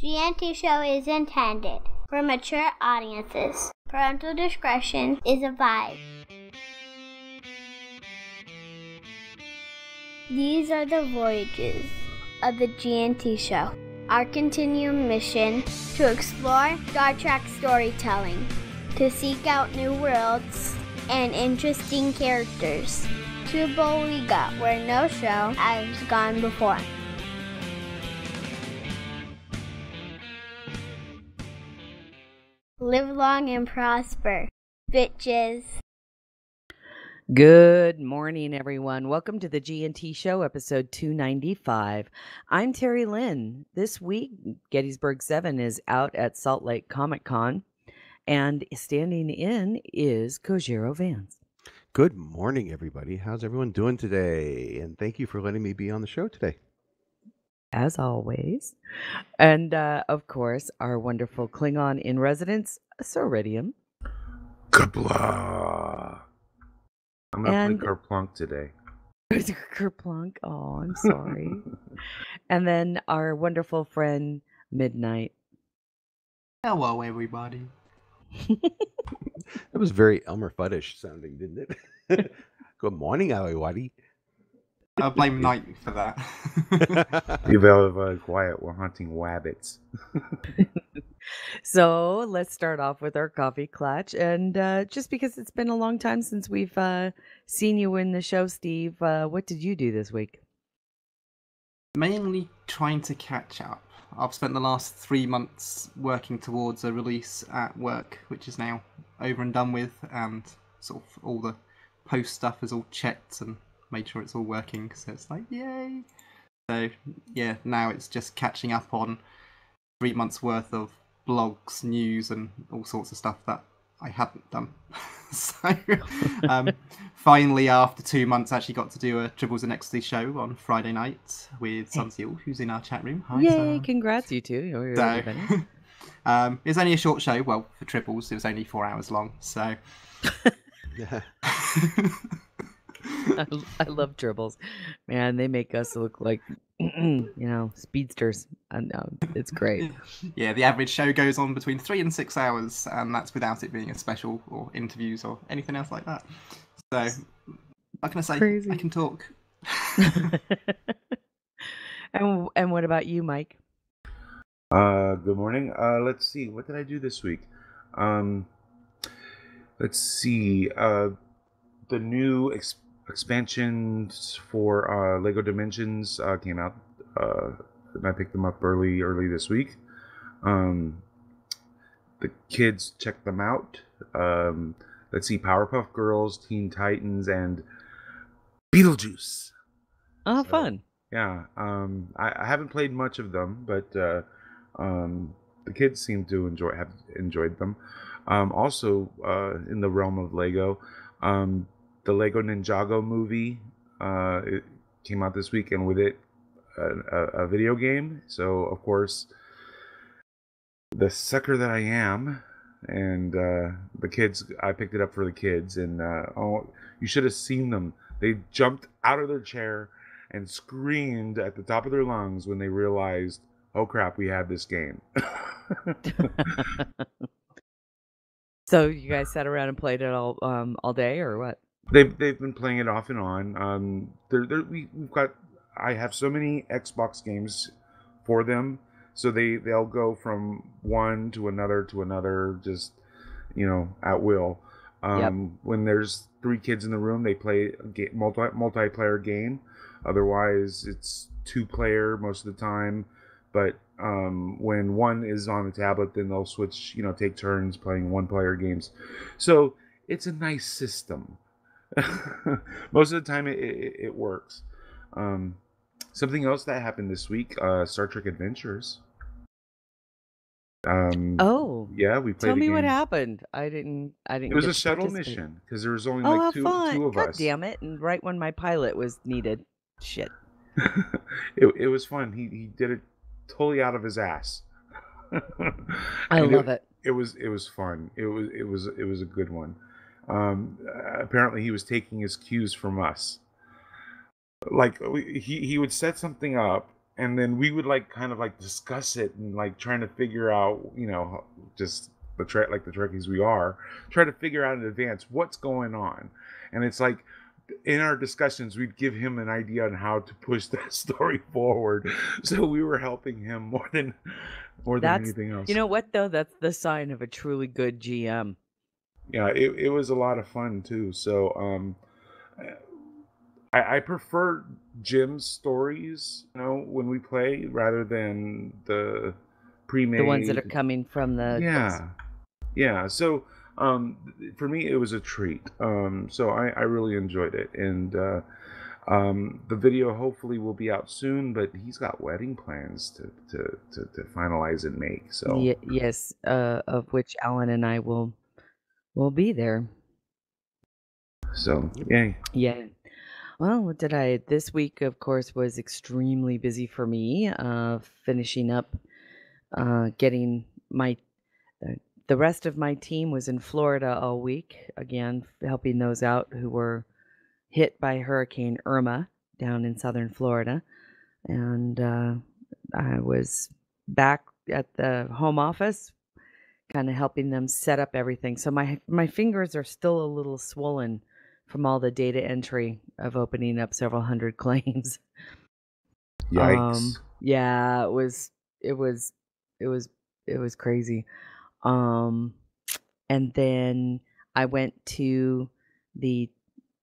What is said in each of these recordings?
GNT show is intended for mature audiences. Parental discretion is advised. These are the voyages of the GNT show. Our continuing mission to explore Star Trek storytelling, to seek out new worlds and interesting characters, to Boliga, where no show has gone before. Live long and prosper, bitches. Good morning, everyone. Welcome to the G&T Show, episode 295. I'm Terry Lynn. This week, Gettysburg 7 is out at Salt Lake Comic Con, and standing in is Kojiro Vance. Good morning, everybody. How's everyone doing today? And thank you for letting me be on the show today. As always. And, of course, our wonderful Klingon in residence, Soridium. Kabla! I'm going to play Kerplunk today. Kerplunk? Oh, I'm sorry. And then our wonderful friend, Midnight. Hello, everybody. That was very Elmer Fudd-ish sounding, didn't it? Good morning, everybody. I'll blame Night for that. Be very quiet. We're hunting wabbits. So let's start off with our coffee clutch. And just because it's been a long time since we've seen you in the show, Steve, what did you do this week? Mainly trying to catch up. I've spent the last 3 months working towards a release at work, which is now over and done with, and sort of all the post stuff is all checked and made sure it's all working, so it's like, yay! So, yeah, now it's just catching up on 3 months worth of blogs, news, and all sorts of stuff that I hadn't done. So, finally, after 2 months, I actually got to do a Tribbles and Ecstasy show on Friday night with Sunseal, who's in our chat room. Hi, Yay, Sarah. Congrats, you two. It was only a short show. Well, for Tribbles, it was only 4 hours long, so... Yeah. I love Tribbles. Man, they make us look like, speedsters. I know, it's great. Yeah, the average show goes on between 3 and 6 hours, and that's without it being a special or interviews or anything else like that. So, what can I say? Crazy. I can talk. And what about you, Mike? Good morning. Let's see. What did I do this week? Let's see. The new expansions for Lego Dimensions came out. I picked them up early this week. The kids checked them out. Let's see, Powerpuff Girls, Teen Titans, and Beetlejuice. Oh, fun. Yeah. I haven't played much of them, but the kids seem to have enjoyed them. Also, in the realm of Lego, the Lego Ninjago movie it came out this week, and with it, a video game. So, of course, the sucker that I am, and the kids, I picked it up for the kids, and you should have seen them. They jumped out of their chair and screamed at the top of their lungs when they realized, oh crap, we have this game. So you guys sat around and played it all day, or what? They've been playing it off and on. We've got. I have so many Xbox games for them, so they'll go from one to another, just at will. When there's 3 kids in the room, they play a multiplayer game. Otherwise, it's 2-player most of the time. But when one is on the tablet, then they'll switch. Take turns playing 1-player games. So it's a nice system. Most of the time it works. Something else that happened this week, Star Trek Adventures. Yeah, we played. Tell me a game. what happened. I didn't. It was a shuttle mission because there was only like two of God us. Damn it! And right when my pilot was needed, shit. It was fun. He did it totally out of his ass. I love it. It was fun. It was a good one. Apparently he was taking his cues from us. Like he would set something up and then we would like kind of like discuss it and like trying to figure out, just the like the Trekkies we are, try to figure out in advance what's going on. And it's like in our discussions we'd give him an idea on how to push that story forward. So we were helping him more than That's, anything else. you know what though? That's the sign of a truly good GM. Yeah, it was a lot of fun too. So I prefer Jim's stories, when we play, rather than the pre-made. The ones that are coming from the yeah. So for me, it was a treat. So I really enjoyed it, and the video hopefully will be out soon. But he's got wedding plans to finalize and make. So yes, of which Alan and I will be there. So yay. Yeah. Well, what did I? This week, of course, was extremely busy for me. Finishing up, getting my. The rest of my team was in Florida all week. Again, helping those out who were hit by Hurricane Irma down in southern Florida, and I was back at the home office, kind of helping them set up everything. So my fingers are still a little swollen from all the data entry of opening up several hundred claims. Yikes. Yeah, it was crazy. And then I went to the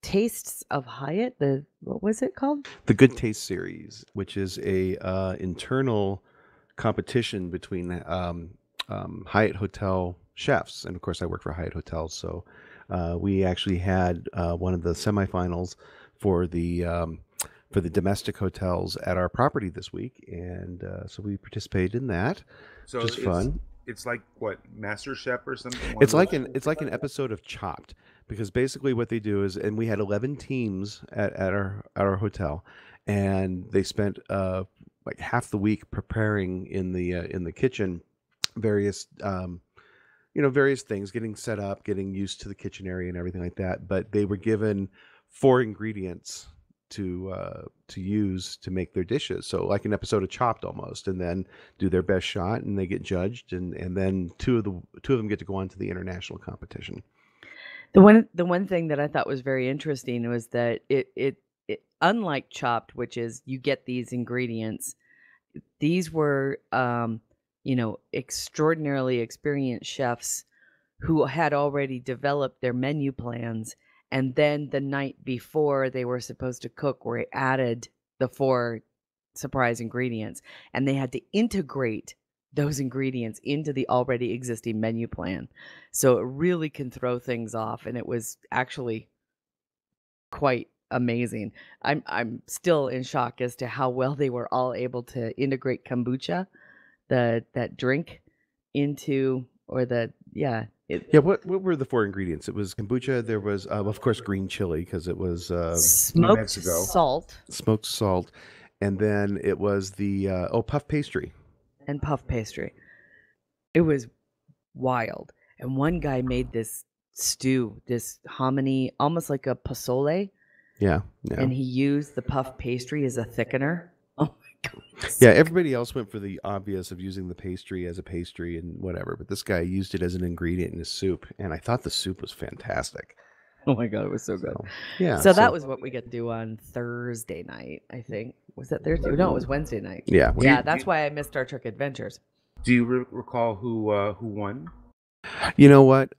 Tastes of Hyatt. What was it called? The Good Taste Series, which is a internal competition between Hyatt Hotel chefs, and of course I work for Hyatt Hotels, so we actually had one of the semifinals for the domestic hotels at our property this week, and so we participated in that. So which is fun. It's like what, Master Chef or something? It's like an episode of Chopped, because basically what they do is, and we had 11 teams at our hotel, and they spent like half the week preparing in the kitchen various various things, getting set up, getting used to the kitchen area and everything like that. But they were given 4 ingredients to use to make their dishes. So like an episode of Chopped almost, and then do their best shot, and they get judged, and then two of them get to go on to the international competition. The one thing that I thought was very interesting was that it unlike Chopped, which is you get these ingredients, these were extraordinarily experienced chefs who had already developed their menu plans, and then the night before they were supposed to cook, were added the 4 surprise ingredients, and they had to integrate those ingredients into the already existing menu plan. So it really can throw things off, and it was actually quite amazing. I'm still in shock as to how well they were all able to integrate kombucha, that drink, into, or what were the 4 ingredients? It was kombucha. There was of course green chili, because it was smoked salt, and then it was the puff pastry. And puff pastry. It was wild. And one guy made this stew, this hominy, almost like a pozole. Yeah. And he used the puff pastry as a thickener. Oh my God. Yeah, everybody else went for the obvious of using the pastry as a pastry and whatever, but this guy used it as an ingredient in his soup, and I thought the soup was fantastic. Oh my God, it was so good. So that was what we got to do on Thursday night, I think. Was that Thursday? No, it was Wednesday night. Yeah. That's why I missed Star Trek Adventures. Do you recall who won? You know what?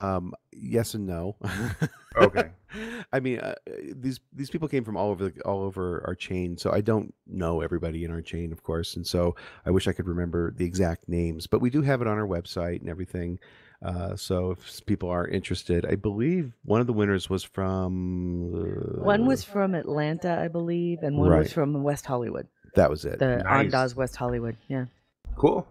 Yes and no. Okay. I mean, these people came from all over our chain, so I don't know everybody in our chain, of course, and so I wish I could remember the exact names, but we do have it on our website and everything. So if people are interested, I believe one of the winners was from... one was from Atlanta, I believe, and one was from West Hollywood. That was it. The Andaz West Hollywood, yeah. Cool.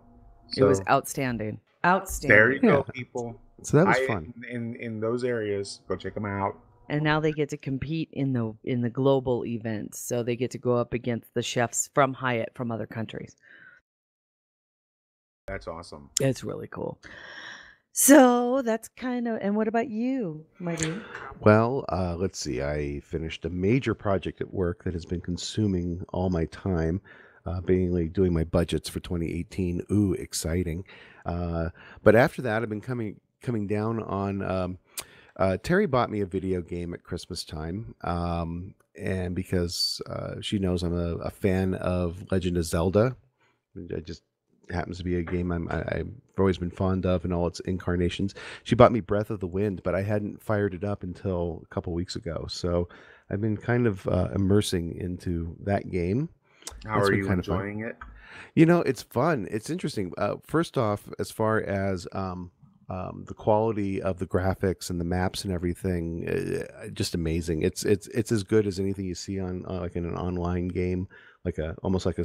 So, it was outstanding. Outstanding. There you go, people. So that was fun. In those areas, go check them out. And now they get to compete in the global events, so they get to go up against the chefs from Hyatt from other countries. That's awesome. It's really cool. So that's kind of. And what about you, my dear? Well, let's see. I finished a major project at work that has been consuming all my time. being doing my budgets for 2018. Ooh, exciting! But after that, I've been coming down on. Terry bought me a video game at Christmas time, and because she knows I'm a fan of Legend of Zelda, it just happens to be a game I've always been fond of in all its incarnations. She bought me Breath of the Wind, but I hadn't fired it up until a couple weeks ago. So I've been kind of immersing into that game. How It's are been you kind of fun. enjoying it? It's fun. It's interesting. First off, as far as the quality of the graphics and the maps and everything, just amazing. It's as good as anything you see on like in an online game, like almost like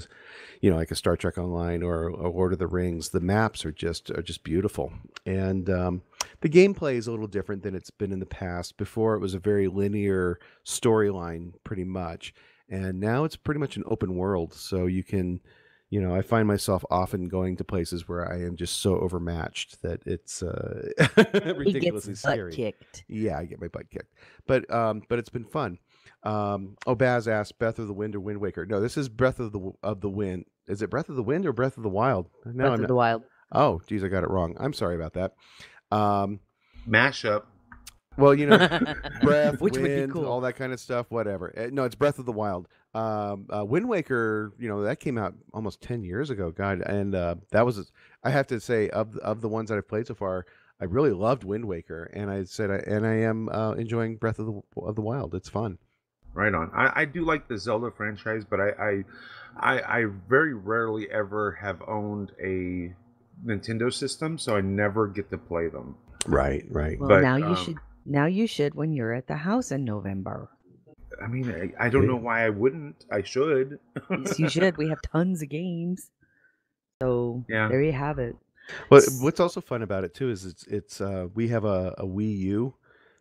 like a Star Trek Online or Lord of the Rings. The maps are just beautiful, and the gameplay is a little different than it's been in the past. Before it was a very linear storyline, pretty much, and now it's pretty much an open world. So you can. I find myself often going to places where I am just so overmatched that it's He ridiculously gets butt scary. kicked. Yeah, I get my butt kicked, but it's been fun. Baz asked, Breath of the Wind or Wind Waker? No, this is Breath of the Wind. Is it Breath of the Wind or Breath of the Wild? No, Breath I'm of not. the Wild. Oh, geez, I got it wrong. I'm sorry about that. Mashup. Well, breath, Which would be wind, cool. all that kind of stuff, whatever. No, it's Breath of the Wild. Wind Waker, that came out almost 10 years ago, God, and that was, I have to say, of the ones that I've played so far, I really loved Wind Waker, and I am enjoying Breath of the Wild. It's fun. Right on. I do like the Zelda franchise, but I very rarely ever have owned a Nintendo system, so I never get to play them. Right. Well, But, now you should when you're at the house in November. I mean, I don't know why I wouldn't. I should. Yes, you should. We have tons of games. So Yeah. there you have it. Well, what's also fun about it too is it's we have a Wii U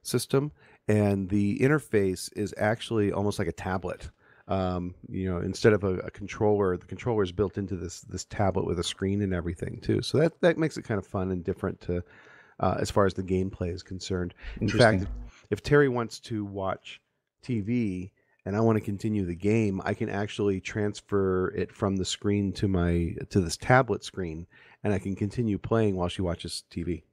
system, and the interface is actually almost like a tablet. Instead of a controller, the controller is built into this tablet with a screen and everything too. So that makes it kind of fun and different to as far as the gameplay is concerned. In fact, if Terry wants to watch TV and I want to continue the game, I can actually transfer it from the screen to this tablet screen, and I can continue playing while she watches TV.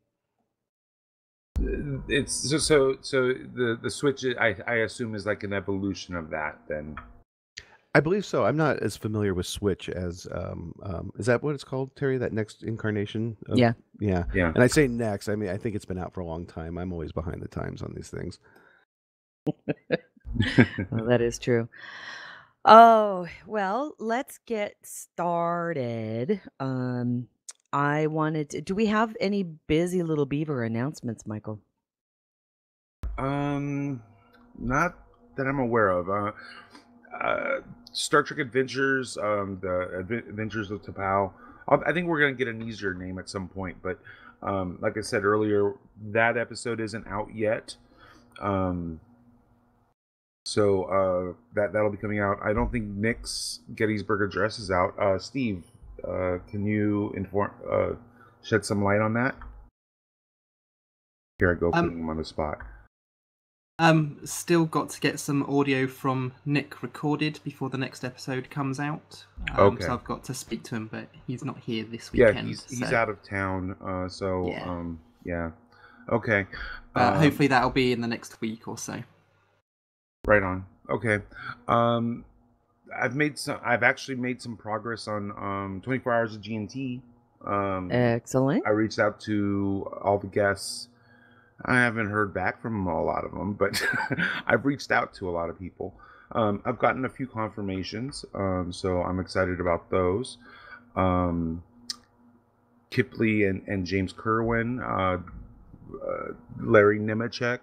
It's so the Switch, I assume, is like an evolution of that then. I believe so. I'm not as familiar with Switch as is that what it's called, Terry? That next incarnation? Yeah. Yeah. Yeah. And I say next, I mean I think it's been out for a long time. I'm always behind the times on these things. Well, that is true. Oh, well, let's get started. Do we have any busy little beaver announcements, Michael? Not that I'm aware of. Star Trek Adventures, the Adventures of T'Pau. I think we're gonna get an easier name at some point, but like I said earlier, that episode isn't out yet. So that'll be coming out. I don't think Nick's Gettysburg Address is out. Steve, can you shed some light on that? Here I go, putting him on the spot. Still got to get some audio from Nick recorded before the next episode comes out. Okay. So I've got to speak to him, but he's not here this Yeah, weekend. he's out of town. Yeah. Okay. Hopefully that'll be in the next week or so. Right on. Okay. I've actually made some progress on 24 Hours of G&T. Excellent. I reached out to all the guests. I haven't heard back from a lot of them, but I've reached out to a lot of people. I've gotten a few confirmations, so I'm excited about those. Kipley and James Kerwin, Larry Nemechek,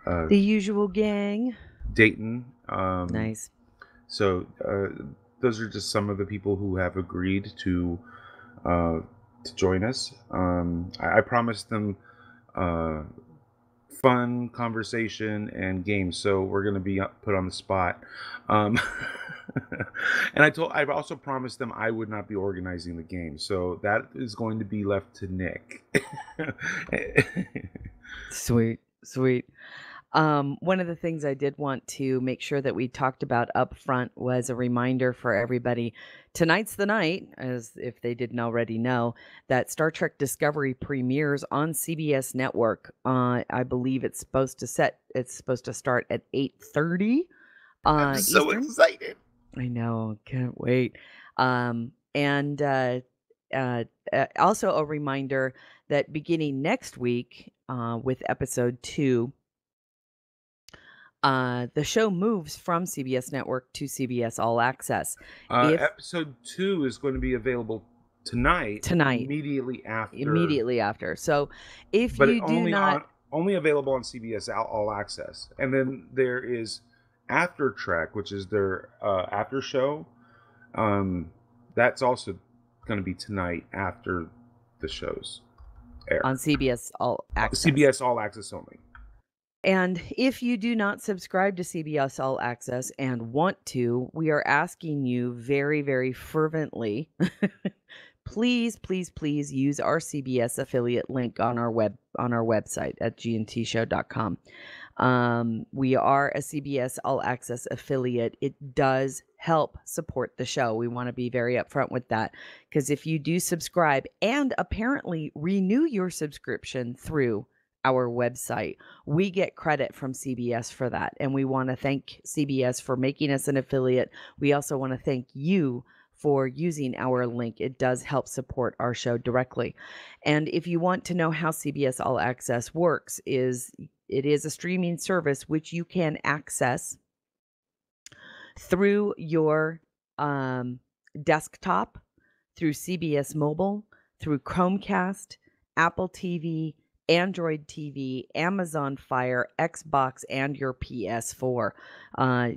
The usual gang. Dayton. Nice. So those are just some of the people who have agreed to join us. I promised them fun conversation and games, so we're going to be put on the spot. And I've also promised them I would not be organizing the game, so that is going to be left to Nick. Sweet. One of the things I did want to make sure that we talked about up front was a reminder for everybody. Tonight's the night, as if they didn't already know, that Star Trek Discovery premieres on CBS Network. I believe it's supposed to start at 8:30 I'm so Eastern. excited. I know, can't wait. And also a reminder that beginning next week with episode 2, the show moves from CBS Network to CBS All Access. Episode 2 is going to be available tonight, immediately after. So if you do not, only available on CBS All Access, and then there is After Trek, which is their after show. That's also going to be tonight after the shows air on CBS All Access. CBS All Access only. And if you do not subscribe to CBS All Access and want to, we are asking you very, very fervently, please use our CBS affiliate link on our website at gntshow.com. We are a CBS All Access affiliate. It does help support the show. We want to be very upfront with that, because if you do subscribe and apparently renew your subscription through our website, we get credit from CBS for that. And we want to thank CBS for making us an affiliate. We also want to thank you for using our link. It does help support our show directly. And if you want to know how CBS All Access works, it is a streaming service which you can access through your desktop, through CBS Mobile, through Chromecast, Apple TV, Android TV, Amazon Fire, Xbox, and your PS4.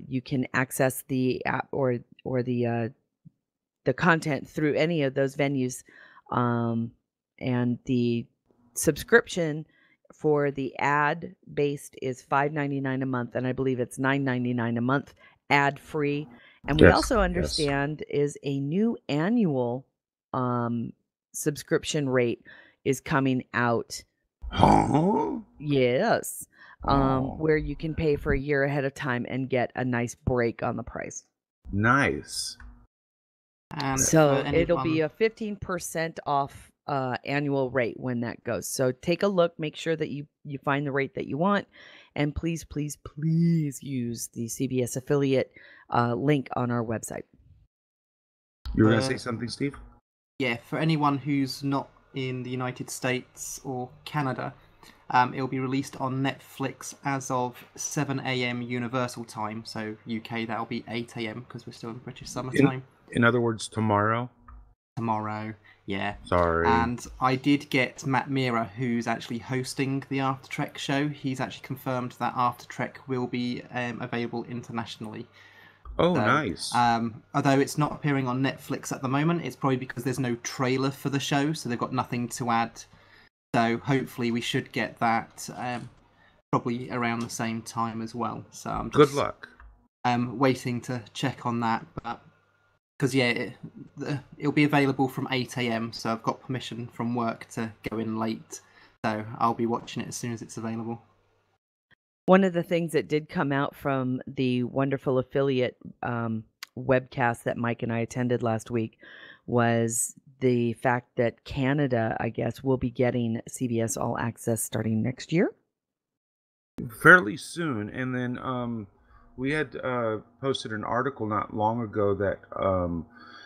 You can access the app or the content through any of those venues, and the subscription for the ad based is $5.99 a month, and I believe it's $9.99 a month ad free. And we also understand is a new annual subscription rate is coming out. Yes. Where you can pay for a year ahead of time and get a nice break on the price. Nice. And so it'll be a 15% off annual rate when that goes. So take a look, make sure that you find the rate that you want, and please use the CBS affiliate link on our website. You were going to say something, Steve? Yeah, for anyone who's not in the United States or Canada, it'll be released on Netflix as of 7 a.m. Universal Time. So UK, that'll be 8 a.m. because we're still in British summertime. In other words, tomorrow? Tomorrow, yeah. Sorry. And I did get Matt Mira, who's actually hosting the After Trek show. He's actually confirmed that After Trek will be available internationally. Oh, so, nice. Although it's not appearing on Netflix at the moment, it's probably because there's no trailer for the show, so they've got nothing to add. So hopefully we should get that probably around the same time as well. So I'm just, good luck. Waiting to check on that, but because it'll be available from 8 a.m. So I've got permission from work to go in late. So I'll be watching it as soon as it's available. One of the things that did come out from the wonderful affiliate webcast that Mike and I attended last week was the fact that Canada, I guess, will be getting CBS All Access starting next year. Fairly soon. And then we had posted an article not long ago that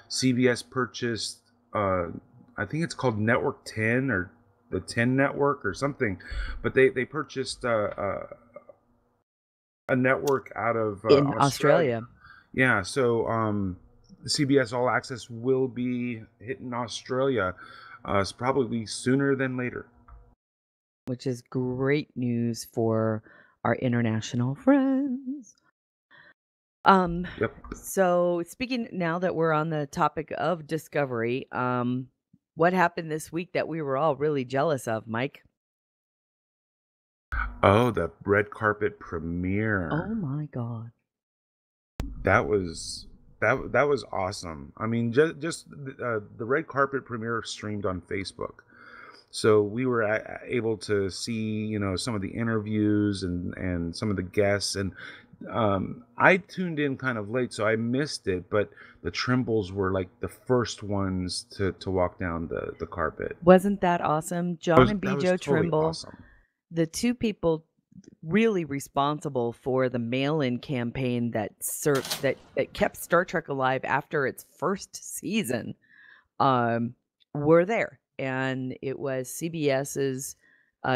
CBS purchased, I think it's called Network 10 or the 10 Network or something. But they purchased a network out of in Australia. Yeah, so CBS All Access will be hitting Australia probably sooner than later. Which is great news for our international friends. Yep. So speaking now that we're on the topic of Discovery, what happened this week that we were all really jealous of, Mike? Oh, the red carpet premiere. Oh my God. That was awesome. I mean, just the red carpet premiere streamed on Facebook. So we were able to see, some of the interviews and some of the guests. And I tuned in kind of late, so I missed it. But the Trimbles were like the first ones to walk down the carpet. Wasn't that awesome? John and That was Bijo totally Trimble, awesome. the two people really responsible for the mail-in campaign that kept Star Trek alive after its first season, were there. And it was CBS's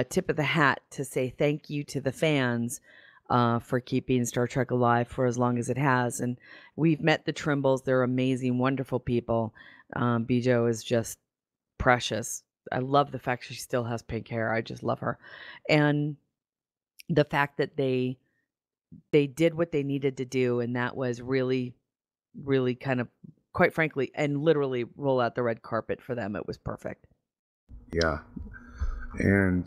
tip of the hat to say thank you to the fans for keeping Star Trek alive for as long as it has. And we've met the Trimbles. They're amazing, wonderful people. Bijo is just precious. I love the fact she still has pink hair. I just love her. And the fact that they did what they needed to do, and that was really, really kind of, quite frankly, and literally roll out the red carpet for them. It was perfect. Yeah. And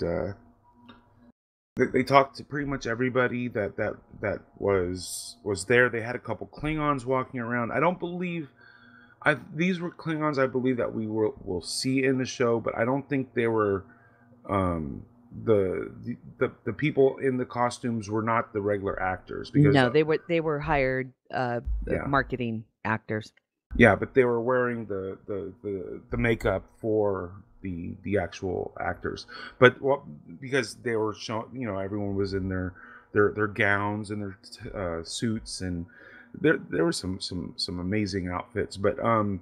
they talked to pretty much everybody that was there. They had a couple Klingons walking around. I don't believe these were Klingons I believe that we will see in the show, but I don't think they were the people in the costumes were not the regular actors, because No, they were hired marketing actors. Yeah, but they were wearing the makeup for the actual actors. But because they were showing, everyone was in their gowns and their suits, and there were some amazing outfits. But some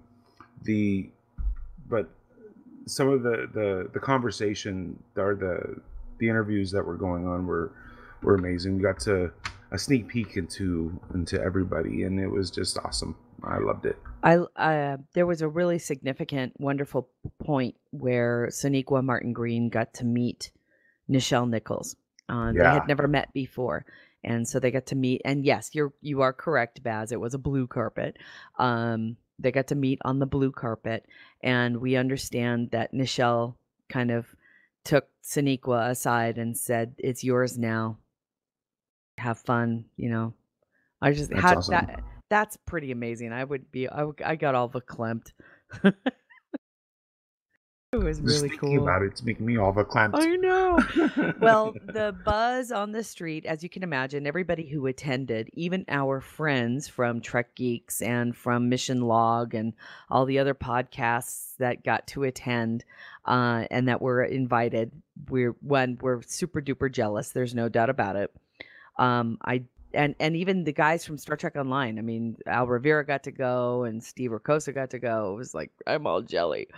of the conversation or the interviews that were going on were amazing. We got a sneak peek into everybody, and it was just awesome. I loved it. There was a really significant, wonderful point where Sonequa Martin Green got to meet Nichelle Nichols. They had never met before, and so they got to meet. And yes, you are correct, Baz. It was a blue carpet. They got to meet on the blue carpet, and we understand that Nichelle kind of took Sonequa aside and said, "It's yours now. Have fun." I just That's had awesome. that. That's pretty amazing. I got all verklempt. It was Just really thinking cool. about it's making me all verklempt. I know. Well, the buzz on the street, as you can imagine, everybody who attended, even our friends from Trek Geeks and from Mission Log and all the other podcasts that got to attend and that were invited, we're super duper jealous. There's no doubt about it. And even the guys from Star Trek Online. I mean, Al Rivera got to go and Steve Rakosa got to go. It was like, I'm all jelly.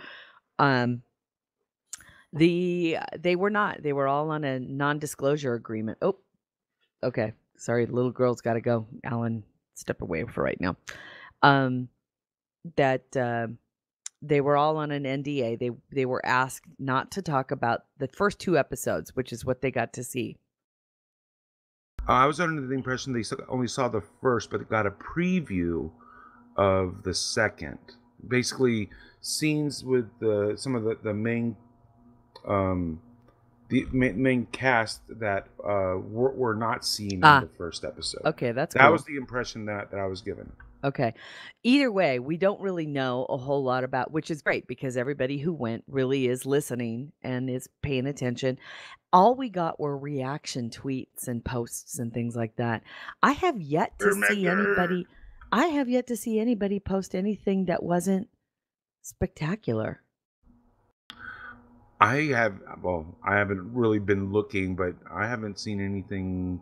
They were not. They were all on a non-disclosure agreement. Oh, okay. Sorry, the little girl's got to go. Alan, step away for right now. They were all on an NDA. They were asked not to talk about the first 2 episodes, which is what they got to see. I was under the impression they only saw the first, but got a preview of the second. Basically, scenes with some of the main main cast that were not seen in the first episode. Okay, that was the impression that I was given. Okay. Either way, we don't really know a whole lot about, which is great because everybody who went really is listening and is paying attention. All we got were reaction tweets and posts and things like that. I have yet to see anybody post anything that wasn't spectacular. I haven't really been looking, but I haven't seen anything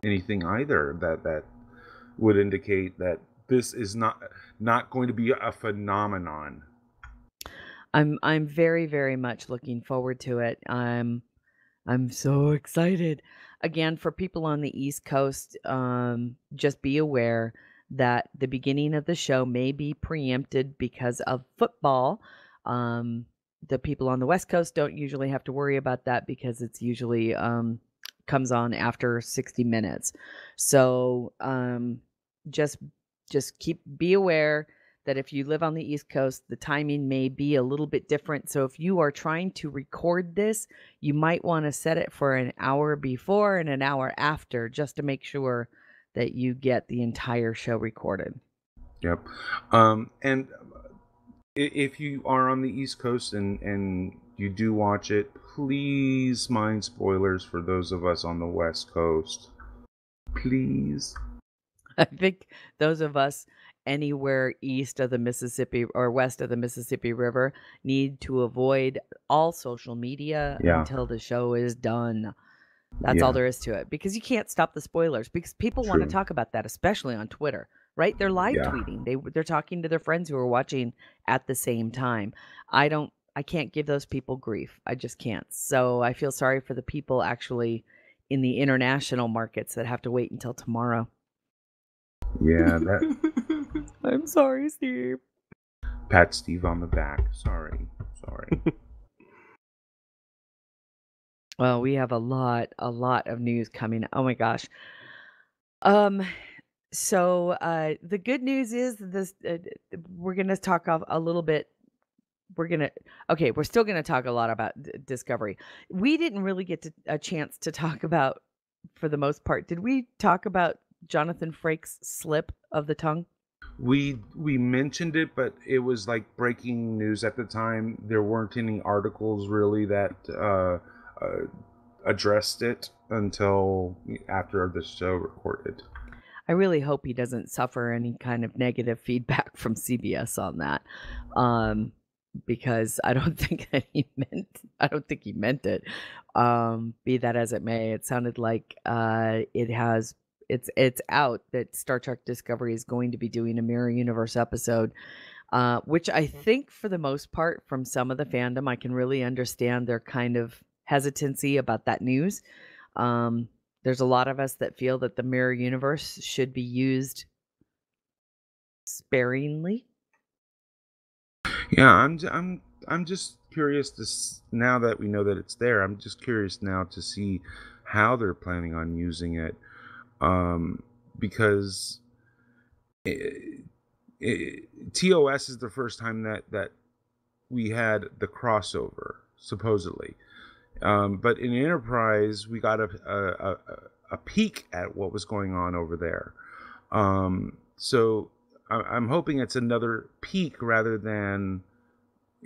either that would indicate that this is not going to be a phenomenon. I'm very, very much looking forward to it. I'm so excited. Again, for people on the East Coast, just be aware that the beginning of the show may be preempted because of football. The people on the West Coast don't usually have to worry about that because it's usually comes on after 60 minutes. So just be aware that if you live on the East Coast, the timing may be a little bit different. So if you are trying to record this, you might want to set it for an hour before and an hour after just to make sure that you get the entire show recorded. Yep. And if you are on the East Coast and you do watch it, please mind spoilers for those of us on the West Coast. Please. I think those of us anywhere east of the Mississippi or west of the Mississippi River need to avoid all social media Yeah. until the show is done. That's all there is to it, because you can't stop the spoilers, because people want to True. talk about that, especially on Twitter, right? They're live Yeah. tweeting. They're talking to their friends who are watching at the same time. I can't give those people grief. I just can't. So I feel sorry for the people actually in the international markets that have to wait until tomorrow. Yeah, that I'm sorry, Steve. pat Steve on the back. Sorry. Well, we have a lot of news coming. Oh my gosh. So the good news is this. We're gonna talk a little bit. We're still gonna talk a lot about Discovery. We didn't really get a chance to talk about, for the most part. Did we talk about Jonathan Frakes' slip of the tongue? We mentioned it, but it was like breaking news at the time. There weren't any articles really that addressed it until after the show recorded. I really hope he doesn't suffer any kind of negative feedback from CBS on that, because I don't think that he meant it. Be that as it may, it sounded like it's out that Star Trek Discovery is going to be doing a Mirror Universe episode, which I think for the most part, from some of the fandom, I can really understand their kind of hesitancy about that news. There's a lot of us that feel that the Mirror Universe should be used sparingly. Yeah, I'm just curious now that we know that it's there. I'm just curious now to see how they're planning on using it, because TOS is the first time that we had the crossover, supposedly. But in Enterprise, we got a peek at what was going on over there. So I'm hoping it's another peek rather than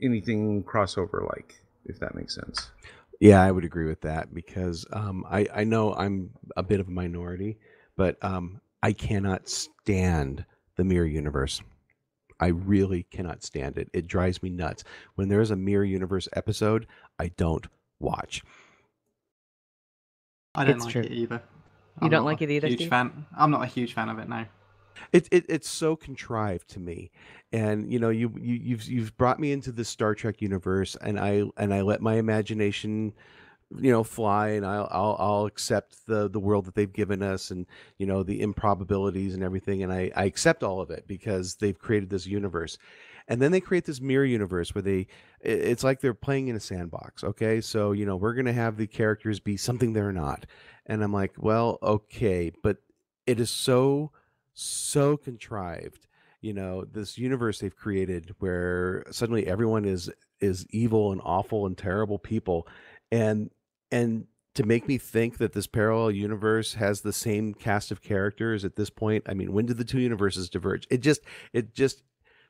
anything crossover like, if that makes sense. Yeah, I would agree with that, because I know I'm a bit of a minority, but I cannot stand the Mirror Universe. I really cannot stand it. It drives me nuts. When there's a Mirror Universe episode, I don't watch. I don't It's like true. it either. You don't like it either, Huge Steve? fan. I'm not a huge fan of it, no. It's so contrived to me, and you've brought me into the Star Trek universe, and I let my imagination fly, and I'll accept the world that they've given us, and the improbabilities and everything, and I accept all of it because they've created this universe. And then they create this mirror universe where it's like they're playing in a sandbox. Okay, so we're gonna have the characters be something they're not, and I'm like, well, okay, but it is so contrived. This universe they've created where suddenly everyone is evil and awful and terrible people, and to make me think that this parallel universe has the same cast of characters at this point. I mean, when did the two universes diverge? It just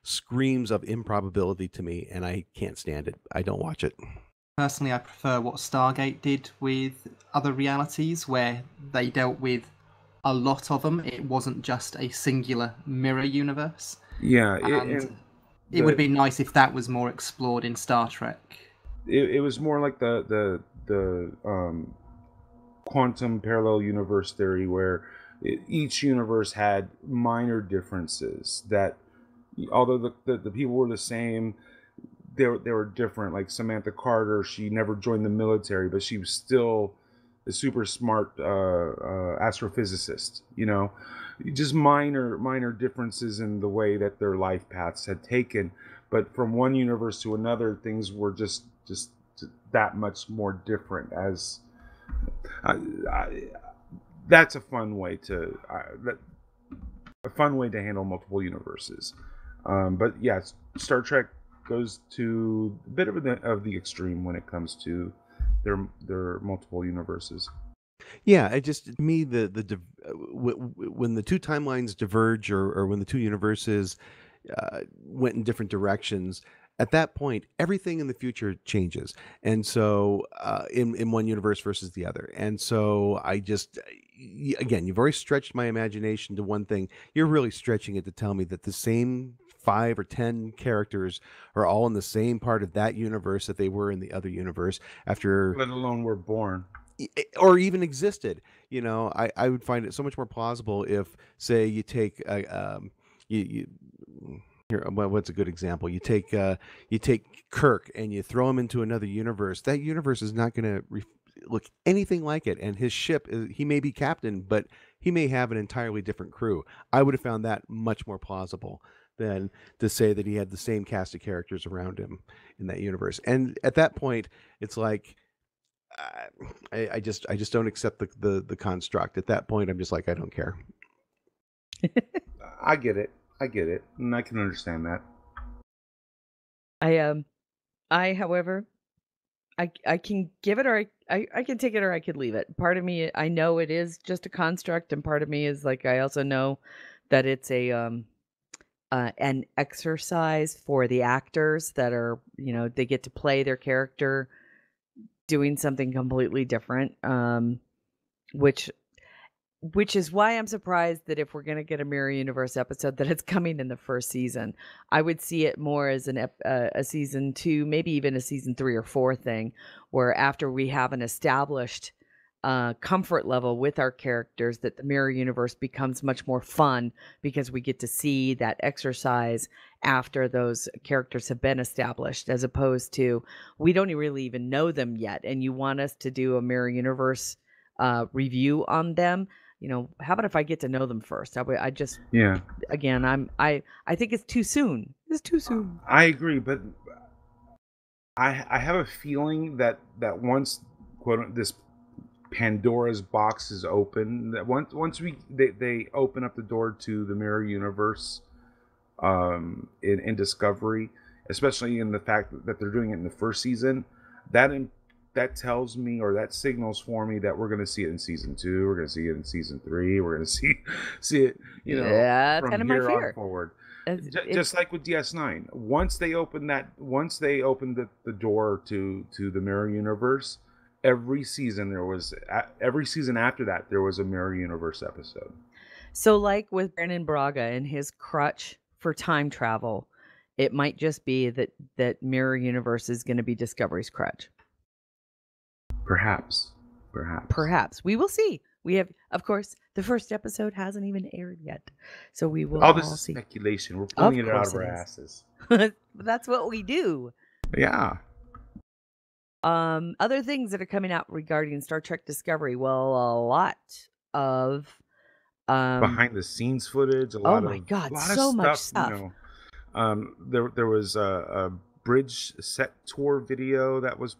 screams of improbability to me, and I can't stand it. I don't watch it. Personally, I prefer what Stargate did with other realities, where they dealt with a lot of them. It wasn't just a singular mirror universe. Yeah, it would be nice if that was more explored in Star Trek. It was more like the quantum parallel universe theory, where each universe had minor differences that, although the people were the same, they were different. Like Samantha Carter, she never joined the military, but she was still a super smart astrophysicist. Just minor differences in the way that their life paths had taken, but from one universe to another, things were just that much more different. As that's a fun way to handle multiple universes. But yeah, Star Trek goes to a bit of the extreme when it comes to their multiple universes. Yeah, it just, to me, when the two timelines diverge, or when the two universes went in different directions, At that point, everything in the future changes. And so in one universe versus the other. And so again, you've already stretched my imagination to one thing. You're really stretching it to tell me that the same 5 or 10 characters are all in the same part of that universe that they were in the other universe after, Let alone were born. or even existed. I would find it so much more plausible if, say, you take you here, what's a good example? You take Kirk and you throw him into another universe. That universe is not going to look anything like it, and his ship he may be captain, but he may have an entirely different crew. I would have found that much more plausible than to say that he had the same cast of characters around him in that universe. And at that point, it's like I just don't accept the construct. At that point, I'm just like, I don't care. I get it, and I can understand that. However, I can give it, or I can take it, or I could leave it. Part of me, I know it is just a construct, and part of me is like, I also know that it's an exercise for the actors that are, they get to play their character doing something completely different, which is why I'm surprised that if we're going to get a Mirror Universe episode, that it's coming in the first season. I would see it more as a season 2, maybe even a season 3 or 4 thing, where after we have an established comfort level with our characters, that the Mirror Universe becomes much more fun because we get to see that exercise after those characters have been established, as opposed to we don't really even know them yet, and you want us to do a Mirror Universe review on them. How about if I get to know them first? Again, I think it's too soon. It's too soon. I agree, but I have a feeling that once this Pandora's box is open, that once they open up the door to the Mirror Universe in Discovery, especially in the fact that they're doing it in the first season, that tells me, or that signals for me, that we're going to see it in season 2. We're going to see it in season 3. We're going to see it, that's from kind of my here fear. on forward. Just like with DS9, once they open the door to the Mirror Universe, every season after that there was a Mirror Universe episode. So, like with Brandon Braga and his crutch for time travel, it might just be that Mirror Universe is going to be Discovery's crutch. Perhaps. We will see. We have, of course, the first episode hasn't even aired yet, so we will all this all is see. speculation. We're pulling it out of our asses. That's what we do. Yeah. Other things that are coming out regarding Star Trek Discovery. Well, a lot of behind the scenes footage. Oh my God, so much stuff. There was a bridge set tour video that was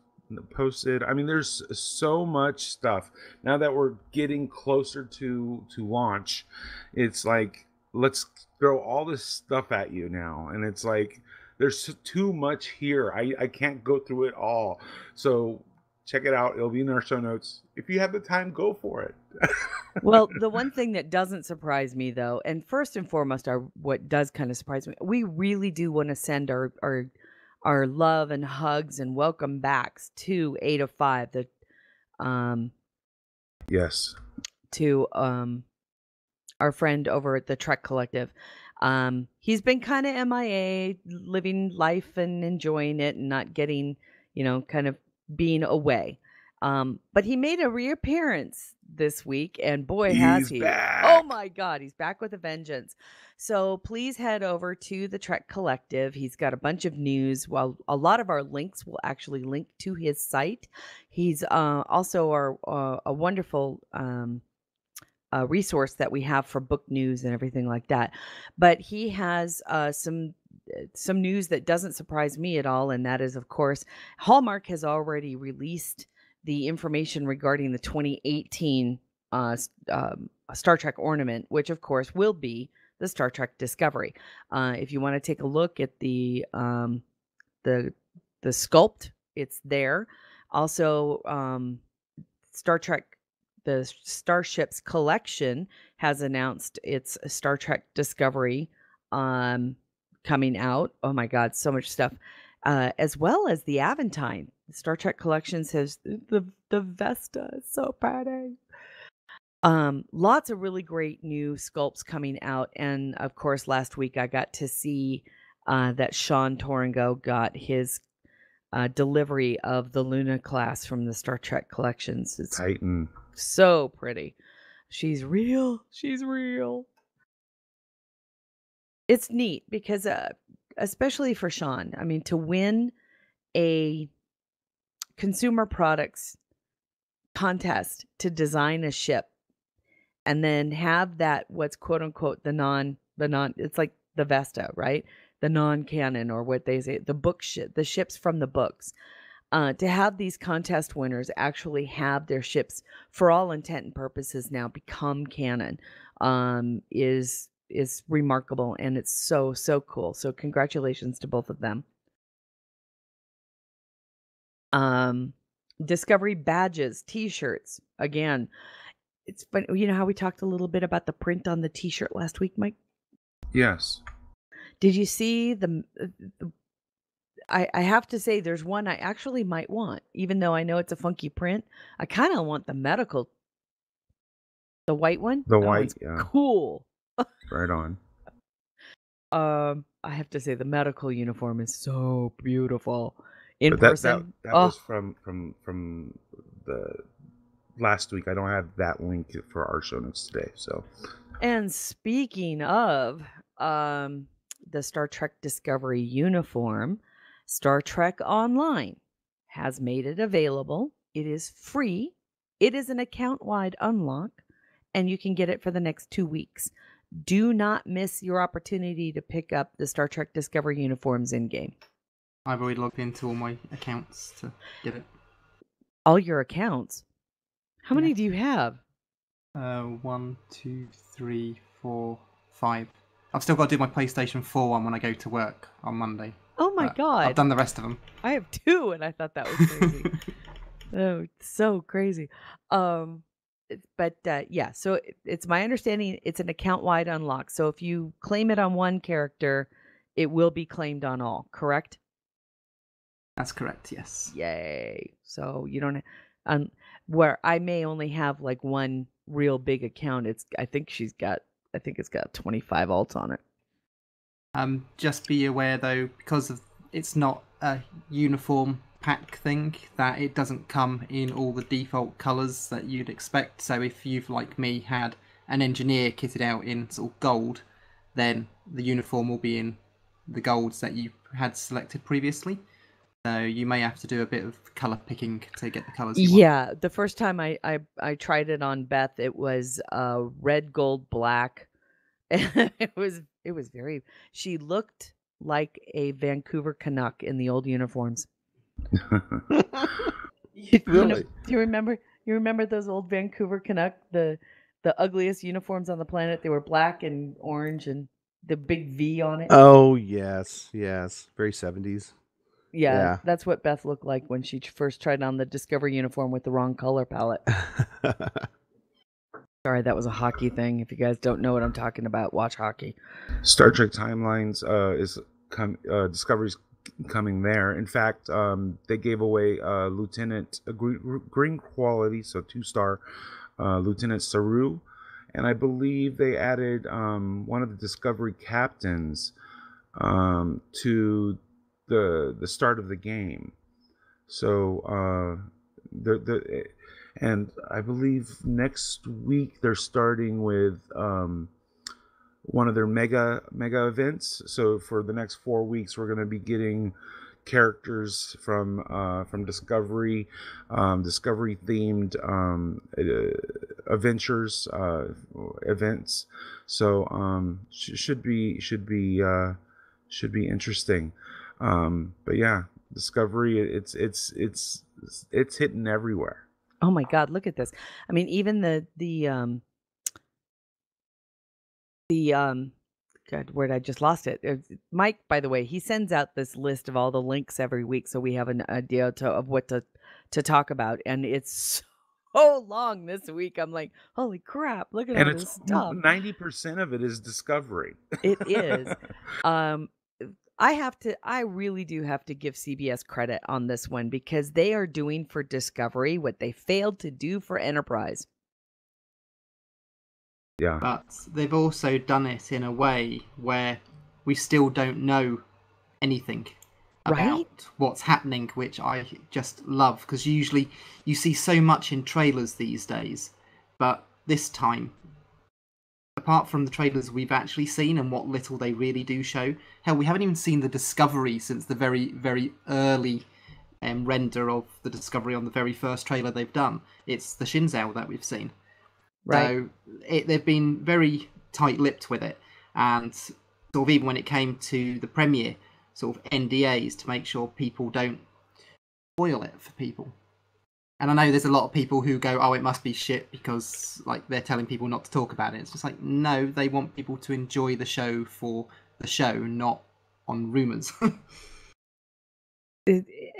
posted. I mean, there's so much stuff now that we're getting closer to launch. It's like, let's throw all this stuff at you now, and it's like there's too much here. I can't go through it all, so check it out. It'll be in our show notes. If you have the time, go for it. Well, the one thing that doesn't surprise me, though, and first and foremost, what does kind of surprise me, we really do want to send our love and hugs and welcome backs to 8 of 5. Yes. To our friend over at the Trek Collective. He's been kind of MIA, living life and enjoying it and not getting, kind of being away. But he made a reappearance this week, and boy, has he. Back. Oh my God, he's back with a vengeance. So please head over to the Trek Collective. He's got a bunch of news. Well, a lot of our links will actually link to his site. He's also a wonderful resource that we have for book news and everything like that. But he has some news that doesn't surprise me at all, and that is, of course, Hallmark has already released the information regarding the 2018 Star Trek ornament, which of course will be the Star Trek Discovery. If you want to take a look at the sculpt, it's there. Also, Star Trek, the Starships Collection has announced its Star Trek Discovery coming out. Oh my God, so much stuff. as well as the Aventine. Star Trek Collections has the Vesta. It's so pretty. Lots of really great new sculpts coming out, and of course, last week I got to see that Sean Toringo got his delivery of the Luna class from the Star Trek Collections. It's Titan. so pretty. She's real. She's real. It's neat because, especially for Sean, I mean, to win a consumer products contest to design a ship and then have that what's quote unquote the non it's like the Vesta, right? The non-canon, or what they say, the book the ships from the books. To have these contest winners actually have their ships, for all intent and purposes, now become canon, is remarkable, and it's so cool. So congratulations to both of them. Discovery badges, t-shirts. Again, it's funny. You know how we talked a little bit about the print on the t-shirt last week, Mike? Yes. Did you see I have to say there's one I actually might want, even though I know it's a funky print. I kind of want the medical, the white one. The That white, one's yeah. cool. Right on. I have to say the medical uniform is so beautiful in But person. that was from the last week. I don't have that link for our show notes today. So, And speaking of the Star Trek Discovery uniform, Star Trek Online has made it available. It is free. It is an account-wide unlock, and you can get it for the next 2 weeks. Do not miss your opportunity to pick up the Star Trek Discovery uniforms in-game. I've already logged into all my accounts to get it. All your accounts? How many do you have? 1, 2, 3, 4, 5. I've still got to do my PlayStation 4 one when I go to work on Monday. Oh my God. I've done the rest of them. I have 2, and I thought that was crazy. Oh, so crazy. But yeah, so it's my understanding it's an account-wide unlock. So if you claim it on one character, it will be claimed on all, correct? That's correct, yes. Yay. So you don't where I may only have like one real big account. I think it's got 25 alts on it. Just be aware though, because it's not a uniform pack thing, that it doesn't come in all the default colours that you'd expect. So if you've, like me, had an engineer kitted out in sort of gold, then the uniform will be in the golds that you had selected previously. So you may have to do a bit of colour picking to get the colours you want. Yeah, the first time I tried it on Beth, it was red, gold, black. it was very. She looked like a Vancouver Canuck in the old uniforms. Really? Do you remember? You remember those old Vancouver Canuck, the ugliest uniforms on the planet? They were black and orange, and the big V on it. Oh yes, very 70s. Yeah, that's what Beth looked like when she first tried on the Discovery uniform with the wrong color palette. Sorry, that was a hockey thing. If you guys don't know what I'm talking about, watch hockey. Star Trek Timelines Discovery's coming there. In fact, they gave away Lieutenant green quality, so 2-star Lieutenant Saru, and I believe they added one of the Discovery captains to the start of the game. So and I believe next week they're starting with one of their mega events. So for the next 4 weeks, we're going to be getting characters from Discovery, Discovery themed adventures, events. So should be interesting. But yeah, Discovery, it's hitting everywhere. Oh my God, look at this. I mean, even God, where I just lost it. Mike, by the way, he sends out this list of all the links every week, so we have an idea of what to talk about, and it's so long this week. I'm like, holy crap! Look at all this stuff. 90% of it is Discovery. It is. I really do have to give CBS credit on this one because they are doing for Discovery what they failed to do for Enterprise. Yeah. But they've also done it in a way where we still don't know anything about Right? what's happening, which I just love, because usually you see so much in trailers these days, but this time, apart from the trailers we've actually seen and what little they really do show, hell, we haven't even seen the Discovery since the very, very early render of the Discovery on the very first trailer they've done. It's the Shinzao that we've seen. Right. So they've been very tight-lipped with it, and sort of even when it came to the premiere, sort of NDAs to make sure people don't spoil it for people. And I know there's a lot of people who go, "Oh, it must be shit," because like they're telling people not to talk about it. It's just like, no, they want people to enjoy the show for the show, not on rumors.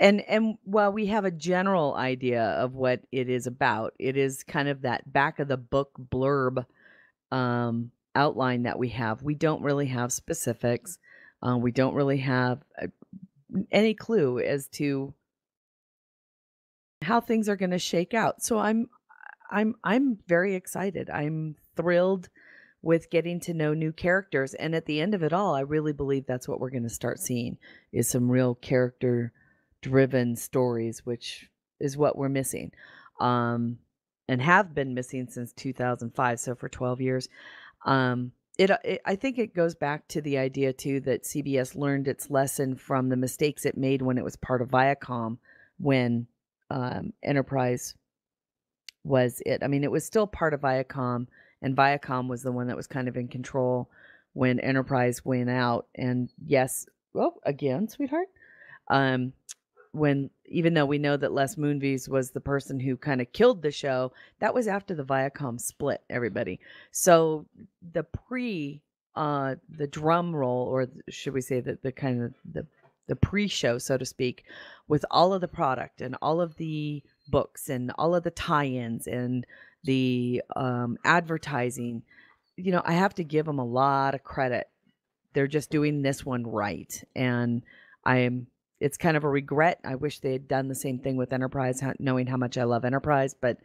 And while we have a general idea of what it is about, it is kind of that back of the book blurb outline that we have. We don't really have specifics. We don't really have any clue as to how things are going to shake out. So I'm very excited. I'm thrilled with getting to know new characters, and at the end of it all, I really believe that's what we're going to start seeing is some real character driven stories, which is what we're missing. And have been missing since 2005, so for 12 years. I think it goes back to the idea too that CBS learned its lesson from the mistakes it made when it was part of Viacom, when Enterprise was it. I mean, it was still part of Viacom, and Viacom was the one that was kind of in control when Enterprise went out. And yes, well, again, sweetheart, when even though we know that Les Moonves was the person who kind of killed the show, that was after the Viacom split, everybody. So the the drum roll, or should we say that the kind of the pre-show, so to speak, with all of the product and all of the books and all of the tie-ins and the advertising, I have to give them a lot of credit. They're just doing this one right, and it's kind of a regret. I wish they had done the same thing with Enterprise, knowing how much I love Enterprise. But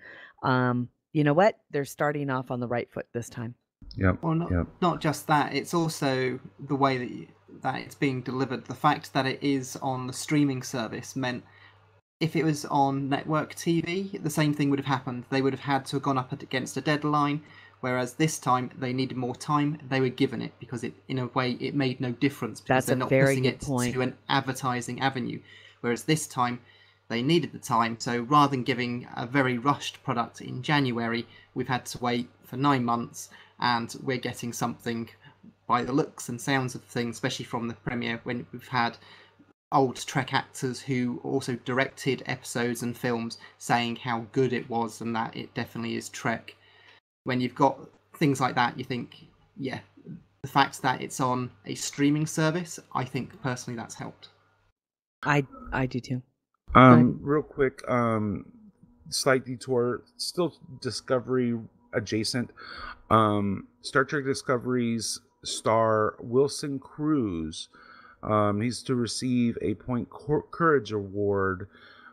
you know what? They're starting off on the right foot this time. Yep. Well, not just that. It's also the way that it's being delivered. The fact that it is on the streaming service meant if it was on network TV, the same thing would have happened. They would have had to have gone up against a deadline. Whereas this time they needed more time, they were given it because in a way it made no difference because they're not pushing it to an advertising avenue. Whereas this time they needed the time, so rather than giving a very rushed product in January, we've had to wait for 9 months, and we're getting something by the looks and sounds of things, especially from the premiere, when we've had old Trek actors who also directed episodes and films saying how good it was and that it definitely is Trek. When you've got things like that, you think, yeah, the fact that it's on a streaming service, I think personally that's helped. I do too. Real quick, slight detour, still Discovery adjacent. Star Trek Discovery's star Wilson Cruz, he's to receive a Point Courage Award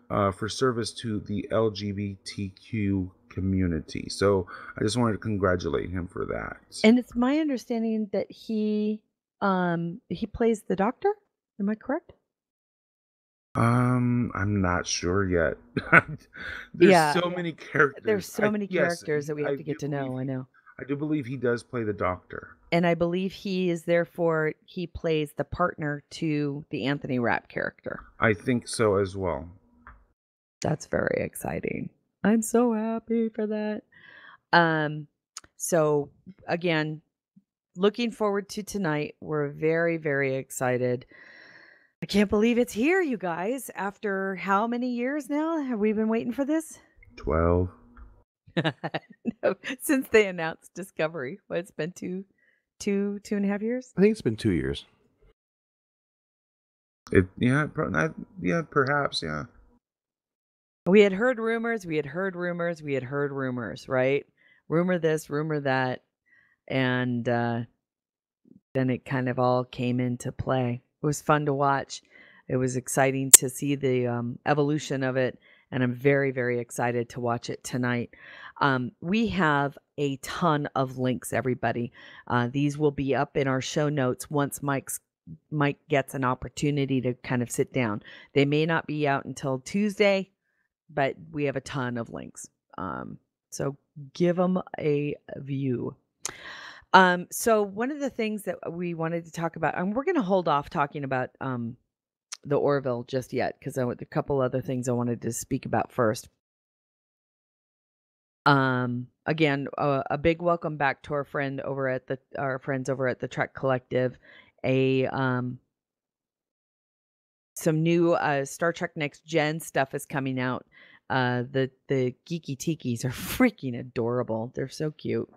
for service to the LGBTQ community. So I just wanted to congratulate him for that. And it's my understanding that he plays the Doctor. Am I correct? I'm not sure yet. There's so many characters. There's so many characters that we have to get to know. I know. I do believe he does play the Doctor. And I believe he plays the partner to the Anthony Rapp character. I think so as well. That's very exciting. I'm so happy for that. So again, looking forward to tonight. We're very, very excited. I can't believe it's here, you guys. After how many years now have we been waiting for this? 12. No, since they announced Discovery. Well, it's been two and a half years. I think it's been 2 years. Perhaps, yeah. We had heard rumors, right? Rumor this, rumor that. And then it kind of all came into play. was fun to watch. It was exciting to see the evolution of it, and I'm very, very excited to watch it tonight. We have a ton of links, everybody. These will be up in our show notes once Mike gets an opportunity to kind of sit down. They may not be out until Tuesday, but we have a ton of links. So give them a view. So one of the things that we wanted to talk about, and we're going to hold off talking about the Orville just yet, because a couple other things I wanted to speak about first. Again, a big welcome back to our friends over at the Trek Collective. Some new Star Trek Next Gen stuff is coming out. The Geeky Tikis are freaking adorable. They're so cute.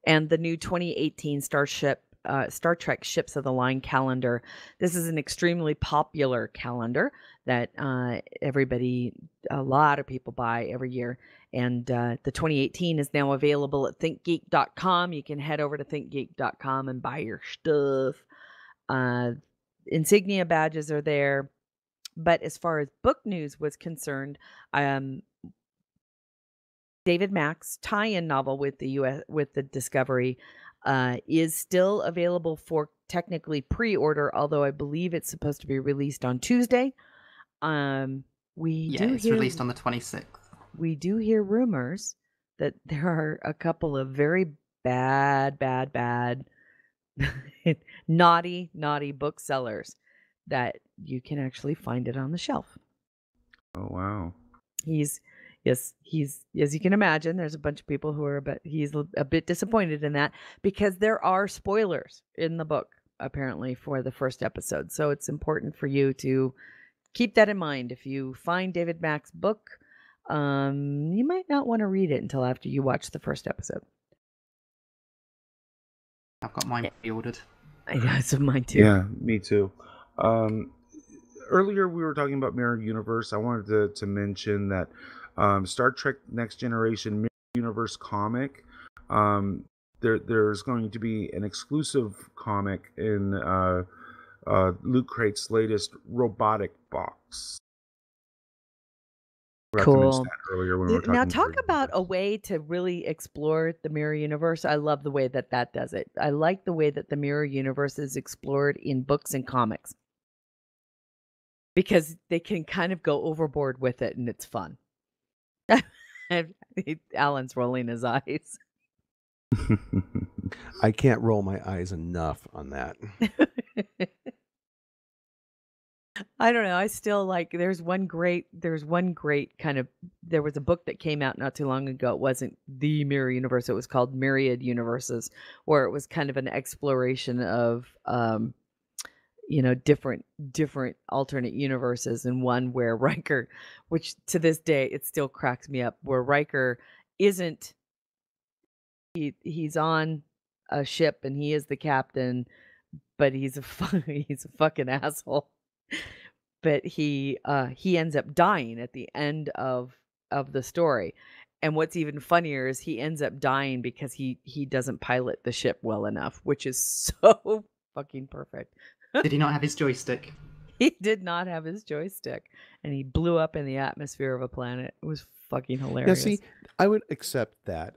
And the new 2018 Star Trek Ships of the Line calendar. This is an extremely popular calendar that a lot of people buy every year. And the 2018 is now available at thinkgeek.com. You can head over to thinkgeek.com and buy your stuff. Insignia badges are there. But as far as book news was concerned, David Mack's tie-in novel with the Discovery is still available for technically pre-order, although I believe it's supposed to be released on Tuesday. It's released on the 26th. We do hear rumors that there are a couple of very bad, naughty booksellers that you can actually find it on the shelf. Oh, wow. He's as you can imagine, there's a bunch of people who are, he's a bit disappointed in that because there are spoilers in the book, apparently, for the first episode. So it's important for you to keep that in mind. If you find David Mack's book, you might not want to read it until after you watch the first episode. I've got mine pre-ordered. Yeah, so mine too. Yeah, me too. Earlier we were talking about Mirror Universe. I wanted to mention that Star Trek Next Generation Mirror Universe comic. There's going to be an exclusive comic in Loot Crate's latest robotic box. Cool. Earlier when we were talking now talk about a way to really explore the Mirror Universe. I love the way that does it. I like the way that the Mirror Universe is explored in books and comics, because they can kind of go overboard with it and it's fun. Alan's rolling his eyes. I can't roll my eyes enough on that. I don't know. I still like, there was one great kind of, there was a book that came out not too long ago. It wasn't the Mirror Universe. It was called Myriad Universes, where it was kind of an exploration of, different alternate universes, and one where Riker, which to this day, it still cracks me up, where Riker isn't, he's on a ship and he is the captain, but he's a fucking asshole. But he ends up dying at the end of the story. And what's even funnier is he ends up dying because he doesn't pilot the ship well enough, which is so fucking perfect. Did he not have his joystick? He did not have his joystick, and he blew up in the atmosphere of a planet. It was fucking hilarious. Yeah, see, I would accept that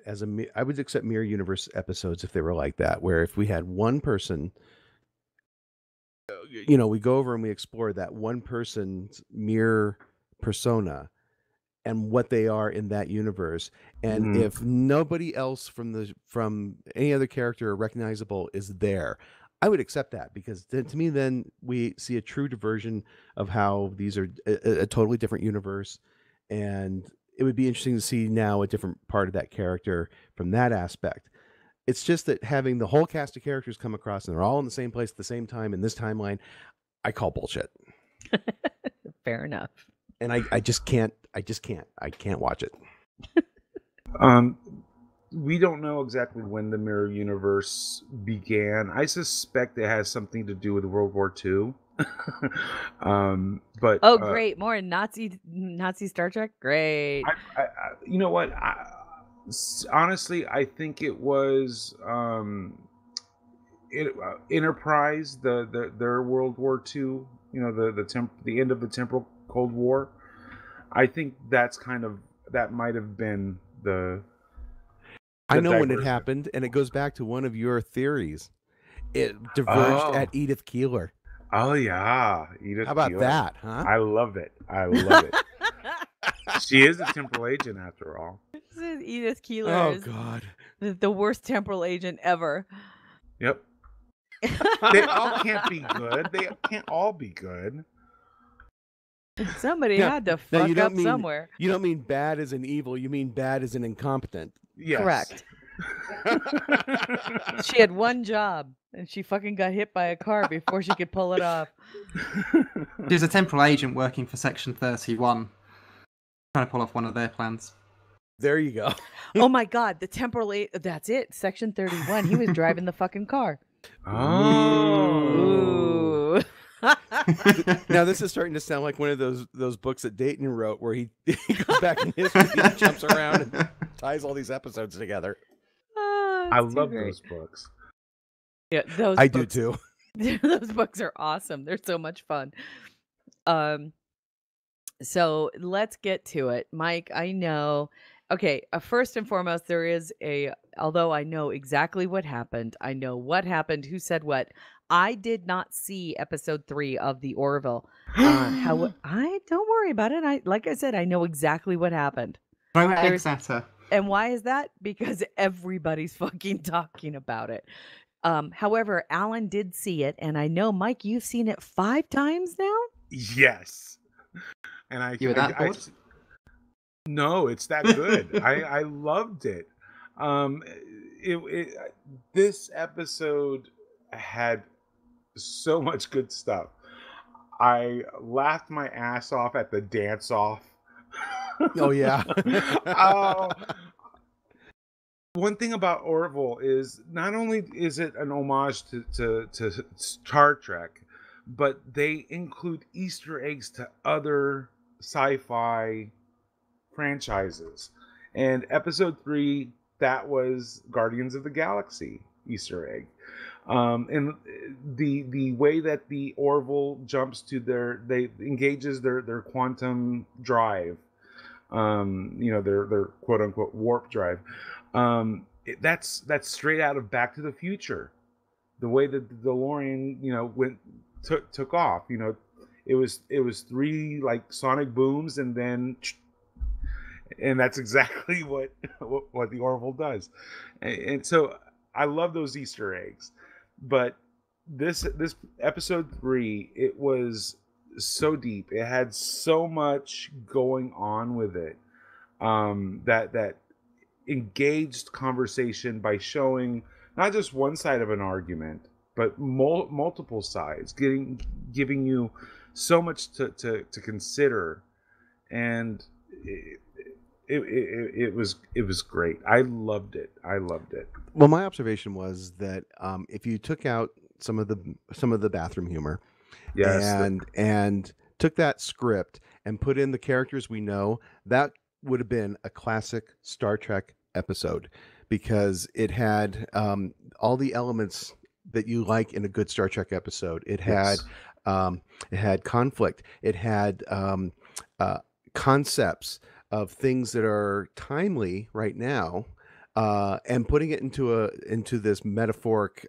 I would accept Mirror Universe episodes if they were like that, where if we had one person, we go over and we explore that one person's mirror persona and what they are in that universe, and if nobody else from any other character recognizable is there, I would accept that, because to me, then we see a true diversion of how these are a totally different universe, and it would be interesting to see now a different part of that character from that aspect. It's just that having the whole cast of characters come across and they're all in the same place at the same time in this timeline, I call bullshit. Fair enough. And I just can't watch it. We don't know exactly when the Mirror Universe began. I suspect it has something to do with World War II. But great, more Nazi Star Trek. Great. I you know what? Honestly, I think it was Enterprise, their World War II, the end of the temporal Cold War. I think that might have been I the know when it diversion. happened, and it goes back to one of your theories. It diverged Oh, at Edith Keeler. oh yeah, Edith How about Keeler. that, huh? I love it. I love it. She is a temporal agent after all. This is Edith Keeler Oh is God. the worst temporal agent ever. Yep. They all can't be good. They can't all be good. Somebody Now- had to now fuck you don't up mean- somewhere. You don't mean bad as an evil. You mean bad as an incompetent. Yes. Correct. She had one job, and she fucking got hit by a car before she could pull it off. There's a temporal agent working for Section 31, trying to pull off one of their plans. There you go. Oh my God, the temporal that's it. Section 31. He was driving the fucking car. Oh. Ooh. Now this is starting to sound like one of those books that Dayton wrote, where he goes back in history and jumps around and ties all these episodes together. Oh, I it's too love great. those books. Yeah, those I books, do too. those books are awesome. They're so much fun. So let's get to it. Mike, I know. Okay, first and foremost, although I know exactly what happened, I know what happened, who said what. I did not see episode 3 of the Orville. I don't worry about it. Like I said, I know exactly what happened. Throw eggs at her. And why is that? Because everybody's fucking talking about it. However, Alan did see it, and I know, Mike, you've seen it 5 times now? Yes. And You were that bored? No, it's that good. I loved it. This episode had so much good stuff. I laughed my ass off at the dance off. Oh yeah. Oh. One thing about Orville is not only is it an homage to Star Trek, but they include Easter eggs to other sci-fi franchises. And episode 3, that was Guardians of the Galaxy Easter egg. And the way that the Orville jumps to they engages their quantum drive, their quote unquote warp drive. That's straight out of Back to the Future. The way that the DeLorean, took off. It was 3 like sonic booms, and that's exactly what the Orville does. And so I love those Easter eggs. But this episode 3, it was so deep. It had so much going on with it, that engaged conversation by showing not just one side of an argument, but multiple sides, giving you so much to consider. And it was great. I loved it. Well, my observation was that if you took out some of the bathroom humor, Yes, and took that script and put in the characters we know, that would have been a classic Star Trek episode, because it had all the elements that you like in a good Star Trek episode. It had conflict. It had concepts of things that are timely right now, and putting it into this metaphoric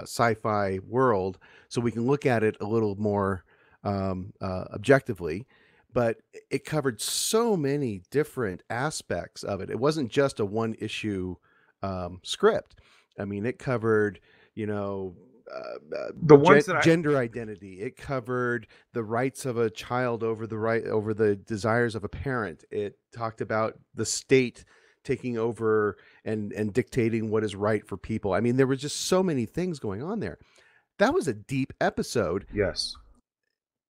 sci-fi world, so we can look at it a little more objectively. But it covered so many different aspects of it. It wasn't just a one issue script. I mean, it covered, the ones gender identity. It covered the rights of a child over the desires of a parent. It talked about the state taking over and dictating what is right for people. I mean, there was just so many things going on there. That was a deep episode. Yes.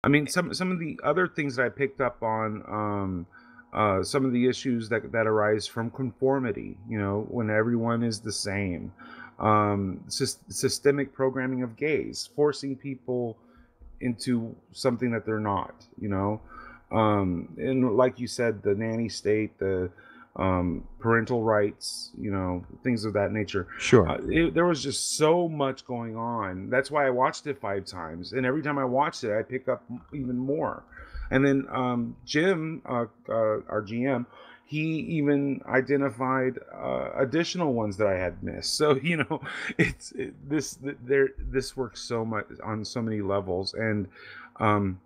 I mean, some of the other things that I picked up on, some of the issues that arise from conformity, when everyone is the same, systemic programming of gays, forcing people into something that they're not, and like you said, the nanny state, the parental rights, things of that nature. Sure. There was just so much going on. That's why I watched it 5 times, and every time I watched it, I pick up even more. And then Jim, our GM, he even identified additional ones that I had missed. So this works so much on so many levels. And Banna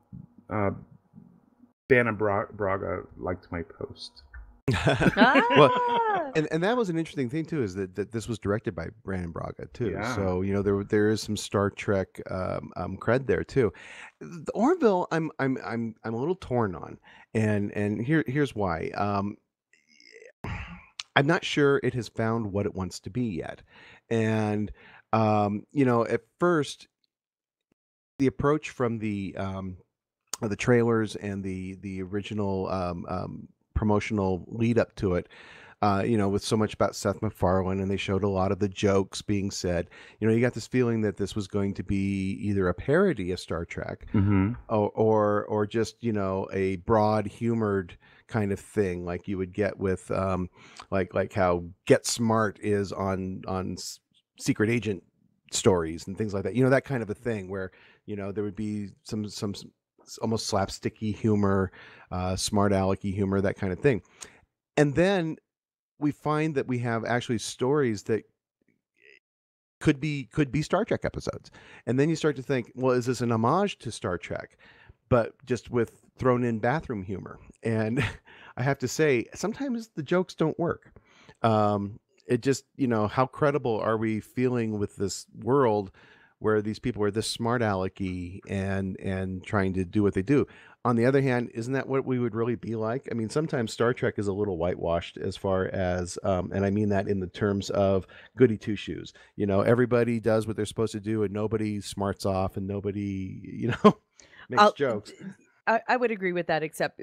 Braga liked my post. Well, Ah! and that was an interesting thing too, is that this was directed by Brandon Braga too. Yeah. So there is some Star Trek cred there too. The Orville, I'm a little torn on, and here's why. I'm not sure it has found what it wants to be yet, and at first the approach from the trailers and the original promotional lead up to it, with so much about Seth MacFarlane, and they showed a lot of the jokes being said. You got this feeling that this was going to be either a parody of Star Trek, Mm-hmm. or just a broad humored kind of thing, like you would get with like how Get Smart is on secret agent stories and things like that. That kind of a thing where there would be some almost slapsticky humor, smart alecky humor, that kind of thing. And then we find that we have actually stories that could be Star Trek episodes. And then you start to think, well, is this an homage to Star Trek, but just with thrown in bathroom humor? And I have to say, sometimes the jokes don't work. It just, how credible are we feeling with this world where these people are this smart alecky and trying to do what they do? On the other hand, isn't that what we would really be like? I mean, sometimes Star Trek is a little whitewashed as far as, and I mean that in the terms of goody two shoes. Everybody does what they're supposed to do, and nobody smarts off, and nobody, makes jokes. I would agree with that, except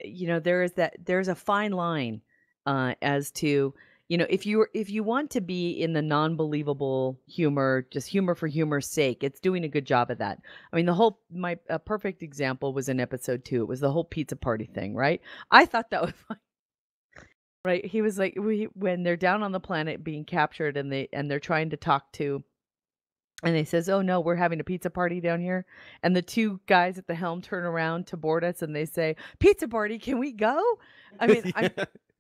there's a fine line as to if you want to be in the non-believable humor, just humor for humor's sake, it's doing a good job of that. I mean, a perfect example was in episode 2. It was the whole pizza party thing, right? I thought that was fine. Right? He was like, when they're down on the planet being captured, and they're trying to talk to, and they says, "Oh no, we're having a pizza party down here." And the two guys at the helm turn around to board us, and they say, "Pizza party, can we go?" I mean,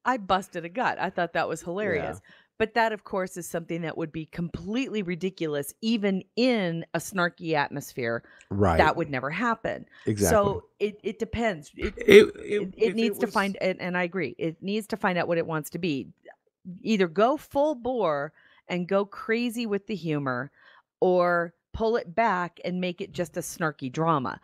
I busted a gut. I thought that was hilarious. But that, of course, is something that would be completely ridiculous, even in a snarky atmosphere. Right. That would never happen. Exactly. So it depends. It needs to find, and I agree, it needs to find out what it wants to be. Either go full bore and go crazy with the humor, or pull it back and make it just a snarky drama.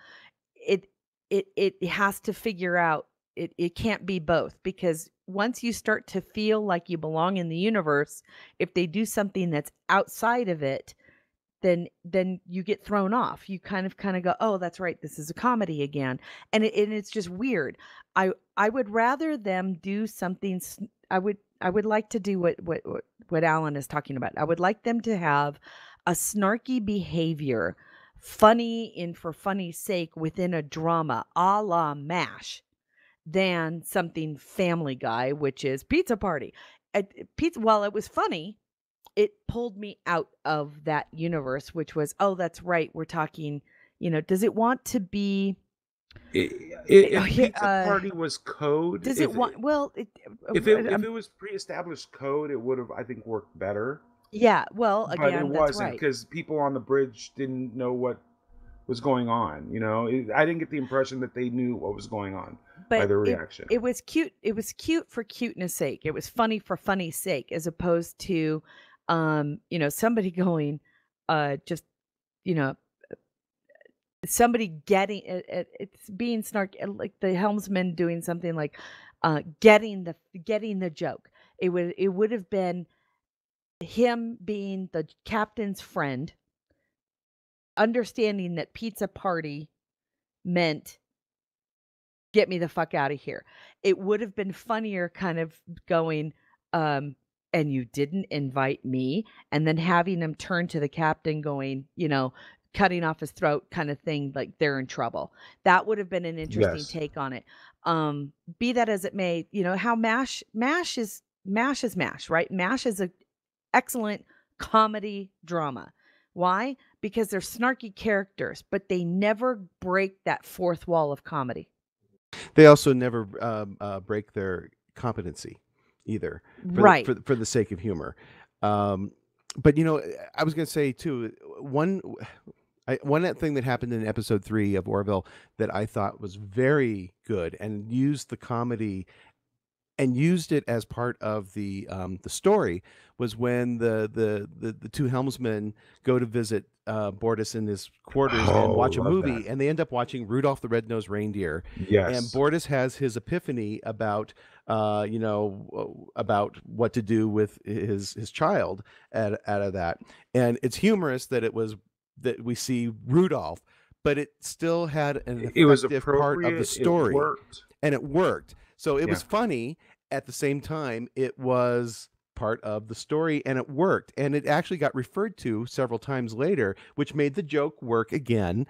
It has to figure out. It can't be both, because once you start to feel like you belong in the universe, if they do something that's outside of it, then you get thrown off. You kind of go, "Oh, that's right, this is a comedy again," and it's just weird. I would rather them do something. I would like to do what Alan is talking about. I would like them to have a snarky behavior, funny for funny's sake, within a drama, a la MASH, than something Family Guy, which is pizza party. Pizza, while it was funny, it pulled me out of that universe, which was, oh, that's right, we're talking, does it want to be... If pizza party was code, does it want... Well, if it was pre-established code, it would have, I think, worked better. Yeah, well, again, but it that's wasn't, right. because people on the bridge didn't know what was going on. I didn't get the impression that they knew what was going on by their reaction. It was cute. It was cute for cuteness sake. It was funny for funny's sake, as opposed to, somebody going, just, somebody getting it's being snarky, like the helmsman doing something like, getting the joke. It would have been him being the captain's friend, understanding that pizza party meant get me the fuck out of here. It would have been funnier kind of going, and you didn't invite me, and then having them turn to the captain going, cutting off his throat kind of thing, like they're in trouble. That would have been an interesting take on it. Be that as it may, how MASH is MASH, right? MASH is a excellent comedy drama. Why? Because they're snarky characters, but they never break that fourth wall of comedy. They also never break their competency either, Right. for the sake of humor. But I was going to say too, one thing that happened in episode 3 of Orville that I thought was very good and used the comedy and used it as part of the story was when the two helmsmen go to visit Bortus in his quarters and watch a love movie, that. and they end up watching Rudolph the Red-Nosed Reindeer. Yes. And Bortus has his epiphany about about what to do with his child out of that. And it's humorous that we see Rudolph, but it still had an It was effective part of the appropriate. story. It worked. And it worked. So it was Yeah. funny. At the same time, it was part of the story, and it worked. And it actually got referred to several times later, which made the joke work again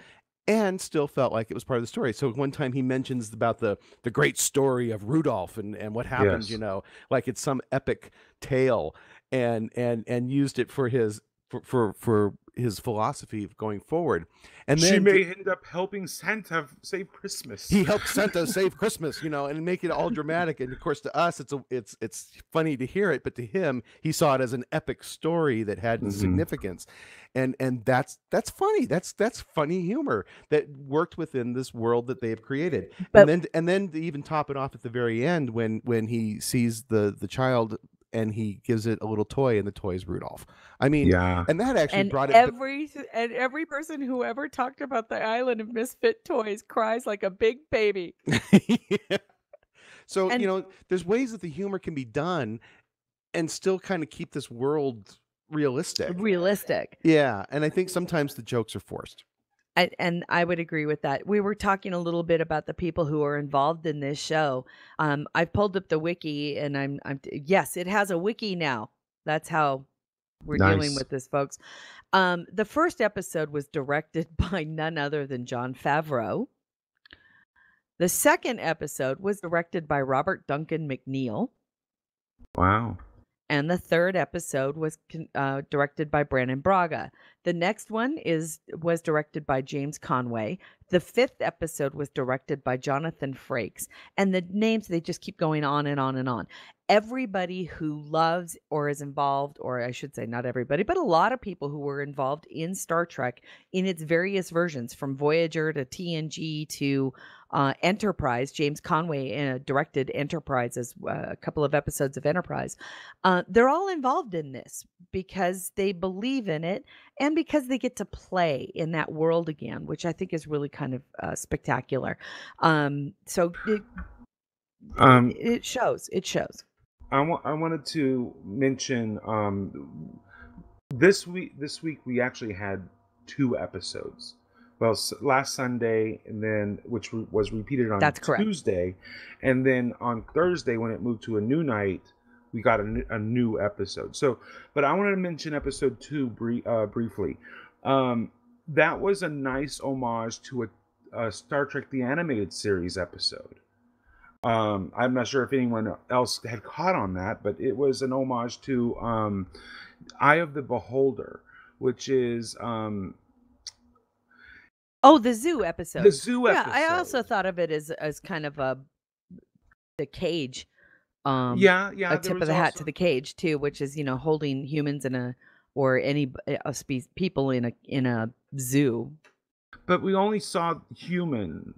and still felt like it was part of the story. So one time he mentions about the great story of Rudolph and what happened, Yes. like it's some epic tale, and used it for his for his philosophy of going forward. And She then may end up helping Santa save Christmas. he helped Santa save Christmas, and make it all dramatic. And of course, to us, it's funny to hear it, but to him, he saw it as an epic story that had significance, and that's funny. That's funny humor that worked within this world that they have created. But- and then to even top it off at the very end, when he sees the child and he gives it a little toy, and the toy is Rudolph. I mean, Yeah. and that actually And brought it. every person who ever talked about the island of misfit toys cries like a big baby. Yeah. So, And- there's ways that the humor can be done and still kind of keep this world realistic. Yeah. And I think sometimes the jokes are forced. And I would agree with that. We were talking a little bit about the people who are involved in this show. I've pulled up the wiki, and I'm yes, it has a wiki now. That's how we're dealing Nice. with this, folks. The first episode was directed by none other than Jon Favreau. The second episode was directed by Robert Duncan McNeil. Wow. And the third episode was directed by Brandon Braga. The next one was directed by James Conway. The fifth episode was directed by Jonathan Frakes. And the names, they just keep going on and on and on. Everybody who loves or is involved, or I should say not everybody, but a lot of people who were involved in Star Trek in its various versions, from Voyager to TNG to Enterprise. James Conway directed Enterprise, as a couple of episodes of Enterprise. They're all involved in this because they believe in it and because they get to play in that world again, which I think is really kind of spectacular. So it shows. It shows. I wanted to mention this week we actually had 2 episodes. Well, last Sunday, and then which was repeated on That's correct. Tuesday, and then on Thursday when it moved to a new night, we got a new episode. So, but I wanted to mention episode 2 briefly. That was a nice homage to a Star Trek the Animated Series episode. I'm not sure if anyone else had caught on that, but it was an homage to Eye of the Beholder, which is the zoo episode. The zoo Yeah, episode. I also thought of it as kind of the cage. Yeah. A tip of the hat to the cage too, which is holding humans or any people in a zoo. But we only saw human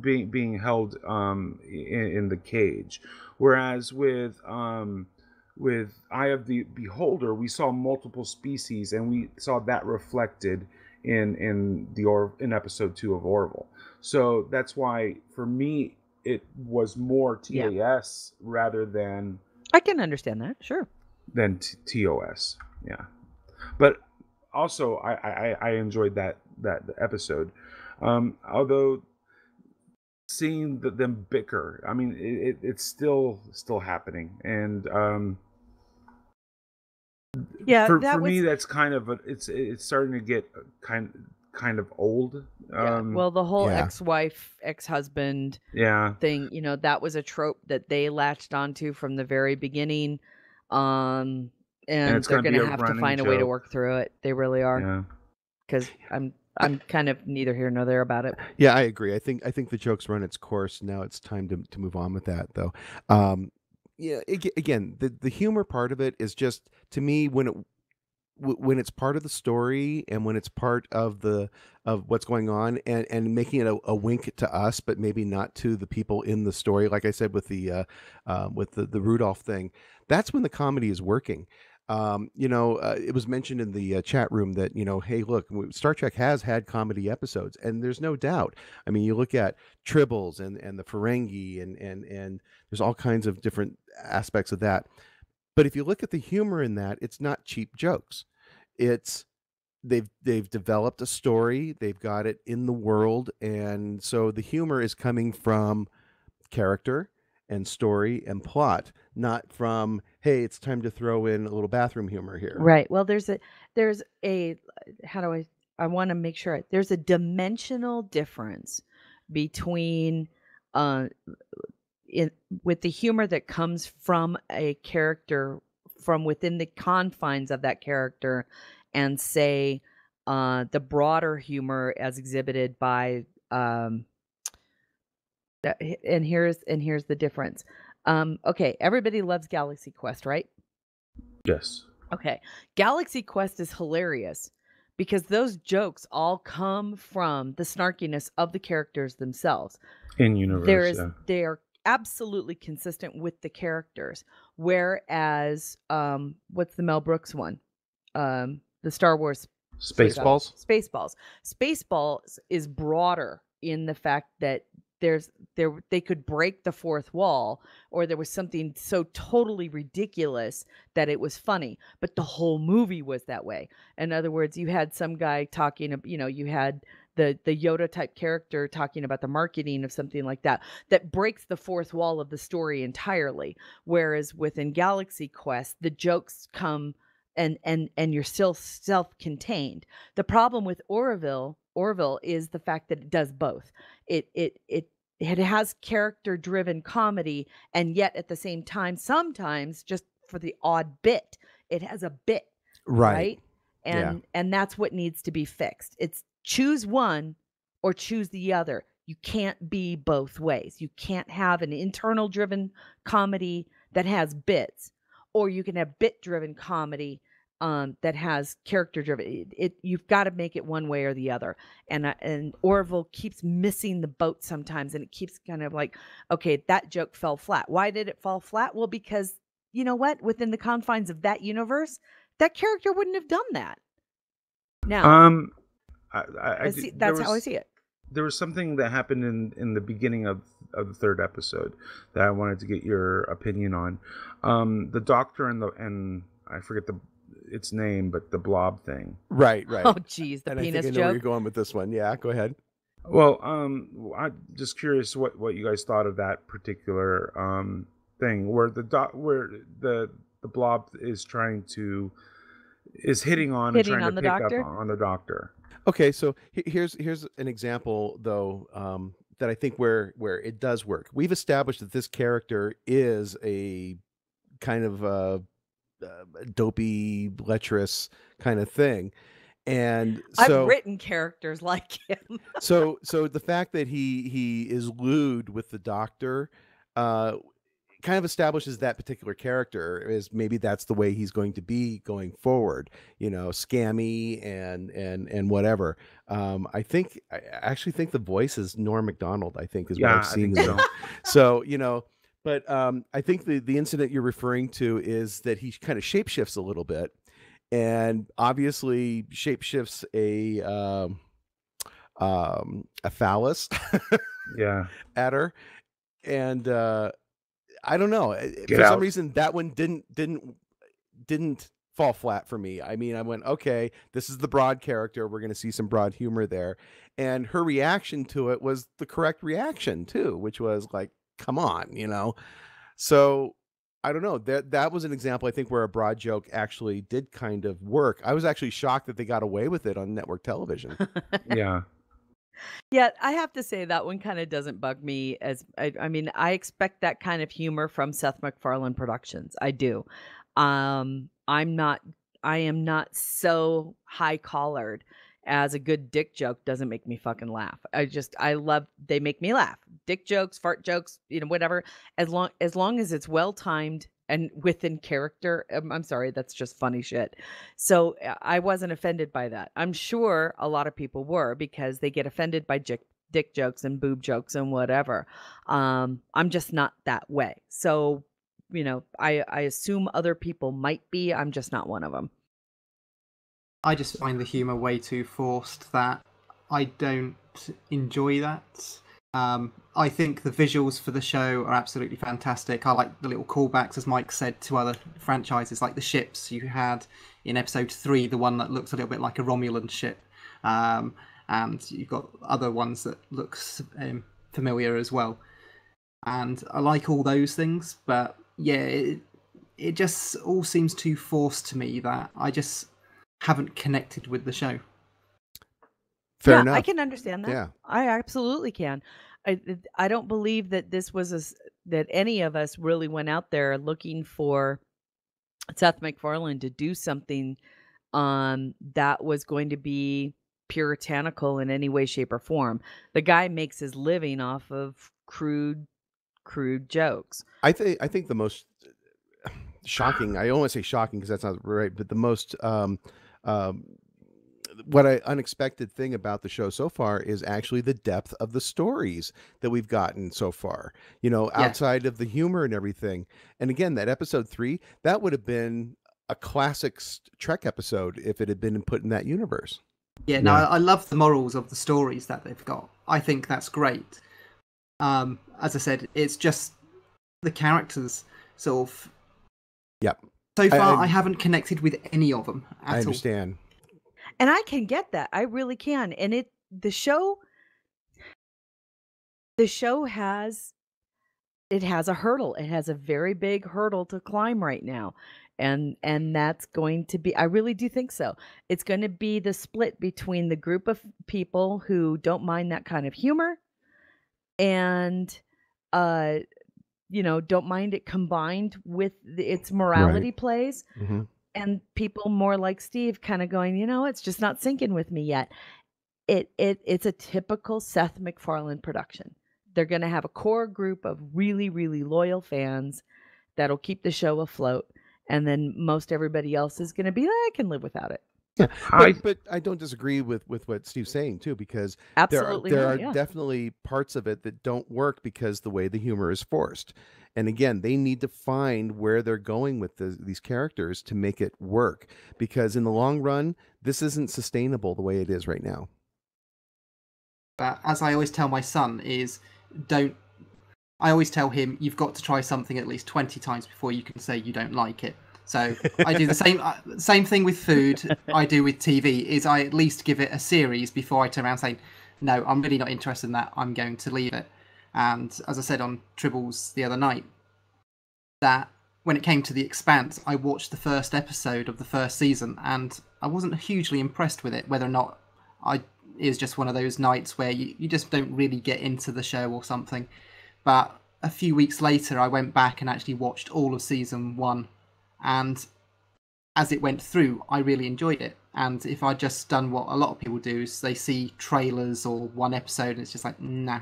being held in the cage, whereas with Eye of the Beholder, we saw multiple species, and we saw that reflected in episode 2 of Orville. So that's why for me it was more TAS rather than. I can understand that, sure. Than TOS, yeah. But also, I enjoyed that episode. Although seeing them bicker, I mean, it's still happening, and yeah, for me, that's kind of it's starting to get kind kind of old. Yeah. Well, the whole Yeah. ex-wife, ex-husband Yeah. thing, that was a trope that they latched onto from the very beginning. And it's they're gonna going be to a have to running find a way to joke. work through it. They really are. Yeah. Because I'm kind of neither here nor there about it. Yeah, I agree. I think the joke's run its course. Now it's time to move on with that, though. Yeah, again, the humor part of it is just, to me, when it's part of the story and when it's part of what's going on, and making it a wink to us, but maybe not to the people in the story. Like I said with the Rudolph thing, that's when the comedy is working. It was mentioned in the chat room that, hey, look, Star Trek has had comedy episodes, and there's no doubt. I mean, you look at Tribbles and the Ferengi, and there's all kinds of different aspects of that. But if you look at the humor in that, it's not cheap jokes. It's they've developed a story, they've got it in the world, and so the humor is coming from character and story and plot, not from, hey, it's time to throw in a little bathroom humor here. Right. Well, there's a how do I want to make sure there's a dimensional difference between uh with the humor that comes from a character from within the confines of that character, and say the broader humor as exhibited by and here's the difference. Okay, everybody loves Galaxy Quest, right? Yes. Okay, Galaxy Quest is hilarious because those jokes all come from the snarkiness of the characters themselves. In universe. They are absolutely consistent with the characters. Whereas, what's the Mel Brooks one? The Star Wars Spaceballs. Spaceballs is broader in the fact that they could break the fourth wall, or there was something so totally ridiculous that it was funny, but the whole movie was that way. In other words, you had some guy talking, you had the Yoda type character talking about the marketing of something like that breaks the fourth wall of the story entirely. Whereas within Galaxy Quest, the jokes come and you're still self-contained. The problem with Orville is the fact that it does both. It has character-driven comedy, and yet at the same time, sometimes just for the odd bit, it has a bit, right? And that's what needs to be fixed. It's choose one or choose the other. You can't be both ways. You can't have an internal-driven comedy that has bits, or you can have bit-driven comedy that has character-driven. You've got to make it one way or the other. And Orville keeps missing the boat sometimes, and it keeps kind of like, okay, that joke fell flat. Why did it fall flat? Well, because you know what? Within the confines of that universe, that character wouldn't have done that. Now, that's how I see it. There was something that happened in the beginning of the third episode that I wanted to get your opinion on. The doctor and I forget its name, but the blob thing. Right. Oh, geez, the and penis I think I know joke. where you're going with this one. Yeah, go ahead. Well, I'm just curious what you guys thought of that particular thing where the blob is hitting on and trying to pick up on the doctor. Okay, so here's an example though, that I think where it does work. We've established that this character is a kind of dopey, lecherous kind of thing, and so I've written characters like him. so the fact that he is lewd with the doctor kind of establishes that particular character as maybe that's the way he's going to be going forward, scammy and whatever. I actually think the voice is Norm Macdonald, I think, is what I've seen. So, but I think the incident you're referring to is that he kind of shapeshifts a little bit, and obviously shapeshifts a phallus at her, and I don't know. For some reason, that one didn't fall flat for me. I mean, I went, okay, this is the broad character. We're going to see some broad humor there. And her reaction to it was the correct reaction too, which was like, come on, So I don't know. That was an example, I think, where a broad joke actually did kind of work. I was actually shocked that they got away with it on network television. Yeah. Yeah, I have to say that one kind of doesn't bug me as I mean, I expect that kind of humor from Seth MacFarlane Productions. I do. I'm not I am not so high collared as a good dick joke doesn't make me fucking laugh. I love they make me laugh. Dick jokes, fart jokes, whatever. As long as it's well timed and within character. I'm sorry, that's just funny shit. So I wasn't offended by that. I'm sure a lot of people were because they get offended by dick jokes and boob jokes and whatever. I'm just not that way. So, I assume other people might be. I'm just not one of them. I just find the humour way too forced that I don't enjoy that. I think the visuals for the show are absolutely fantastic. I like the little callbacks, as Mike said, to other franchises, like the ships you had in episode 3, the one that looks a little bit like a Romulan ship. And you've got other ones that looks familiar as well. And I like all those things, but yeah, it just all seems too forced to me that I just haven't connected with the show. Fair enough. I can understand that. Yeah. I absolutely can. I don't believe that this was that any of us really went out there looking for Seth MacFarlane to do something that was going to be puritanical in any way, shape, or form. The guy makes his living off of crude jokes. I think the most shocking, I don't want to say shocking because that's not right, but the most unexpected thing about the show so far is actually the depth of the stories that we've gotten so far, outside of the humor and everything. And again, that episode 3, that would have been a classic Trek episode if it had been put in that universe. Yeah, no, I love the morals of the stories that they've got. I think that's great. As I said, it's just the characters sort of. Yep. So far, I haven't connected with any of them at all. I understand. And I can get that. I really can. And the show has a hurdle. It has a very big hurdle to climb right now. And that's going to be, I really do think so. It's going to be the split between the group of people who don't mind that kind of humor and don't mind it combined with its morality plays. Mm-hmm. And people more like Steve kind of going, it's just not sinking with me yet. It's a typical Seth MacFarlane production. They're going to have a core group of really, really loyal fans that'll keep the show afloat. And then most everybody else is going to be, I can live without it. Yeah, but I don't disagree with what Steve's saying too, because Absolutely there are definitely parts of it that don't work because the way the humor is forced. And again, they need to find where they're going with these characters to make it work, because in the long run, this isn't sustainable the way it is right now. But as I always tell my son I always tell him, you've got to try something at least 20 times before you can say you don't like it. So I do the same thing with food I do with TV, is I at least give it a series before I turn around saying, no, I'm really not interested in that, I'm going to leave it. And as I said on Tribbles the other night, that when it came to The Expanse, I watched the first episode of the first season and I wasn't hugely impressed with it, whether or not it was just one of those nights where you just don't really get into the show or something. But a few weeks later, I went back and actually watched all of season 1. And as it went through, I really enjoyed it. And if I'd just done what a lot of people do, is they see trailers or one episode and it's just like, nah.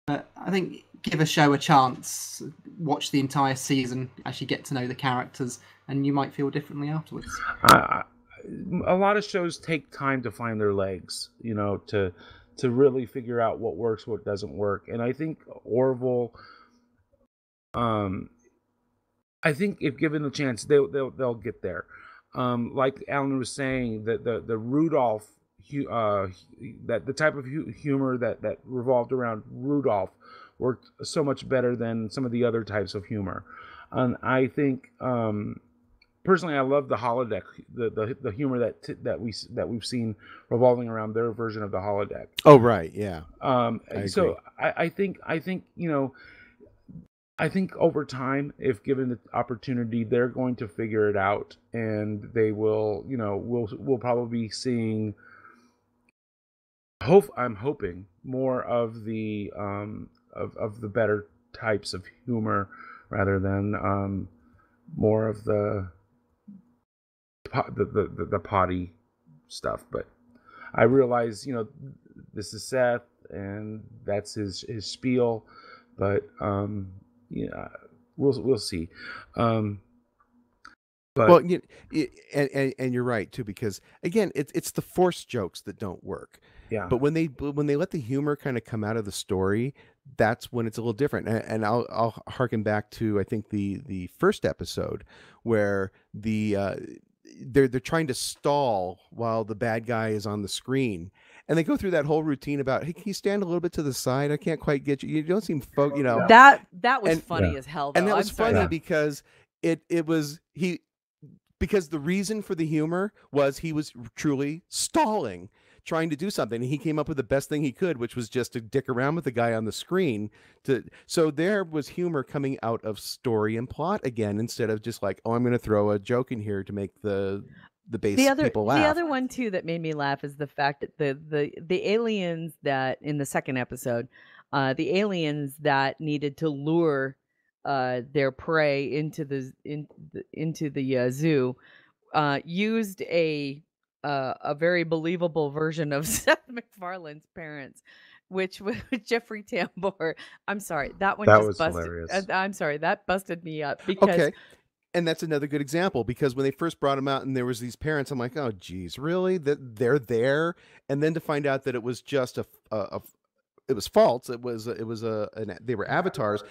But I think give a show a chance, watch the entire season, actually get to know the characters, and you might feel differently afterwards. A lot of shows take time to find their legs, to really figure out what works, what doesn't work. And I think Orville, I think if given the chance, they'll get there. Like Alan was saying, the Rudolph, that the type of humor that revolved around Rudolph worked so much better than some of the other types of humor. And I think personally, I love the holodeck, the humor that we've seen revolving around their version of the holodeck. Oh right, yeah. So I think I think over time, if given the opportunity, they're going to figure it out, and they will. We'll probably be seeing. I'm hoping more of the of the better types of humor rather than more of the potty stuff. But I realize, this is Seth, and that's his spiel. But yeah, we'll see. But Well, and you're right too, because again, it's the forced jokes that don't work. yeah, But when they let the humor kind of come out of the story, that's when it's a little different. And I'll harken back to, I think, the first episode where they're trying to stall while the bad guy is on the screen. And they go through that whole routine about, hey, can you stand a little bit to the side? I can't quite get you. You don't seem That was And- funny Yeah. as hell, though. and that I'm was sorry. funny Yeah. because it was because the reason for the humor was he was truly stalling, trying to do something, and he came up with the best thing he could, which was just to dick around with the guy on the screen. So there was humor coming out of story and plot again, instead of just like, oh, I'm going to throw a joke in here to make the base people laugh. The other one too that made me laugh is the fact that the aliens that in the second episode, the aliens that needed to lure their prey into the zoo, used a very believable version of Seth MacFarlane's parents, which was Jeffrey Tambor. I'm sorry, that one That just was busted. hilarious. I'm sorry, that busted me up because Okay. And that's another good example, because when they first brought him out and there was these parents, I'm like, oh, geez, really? That they're there? And then to find out that it was just it was false. They were avatars.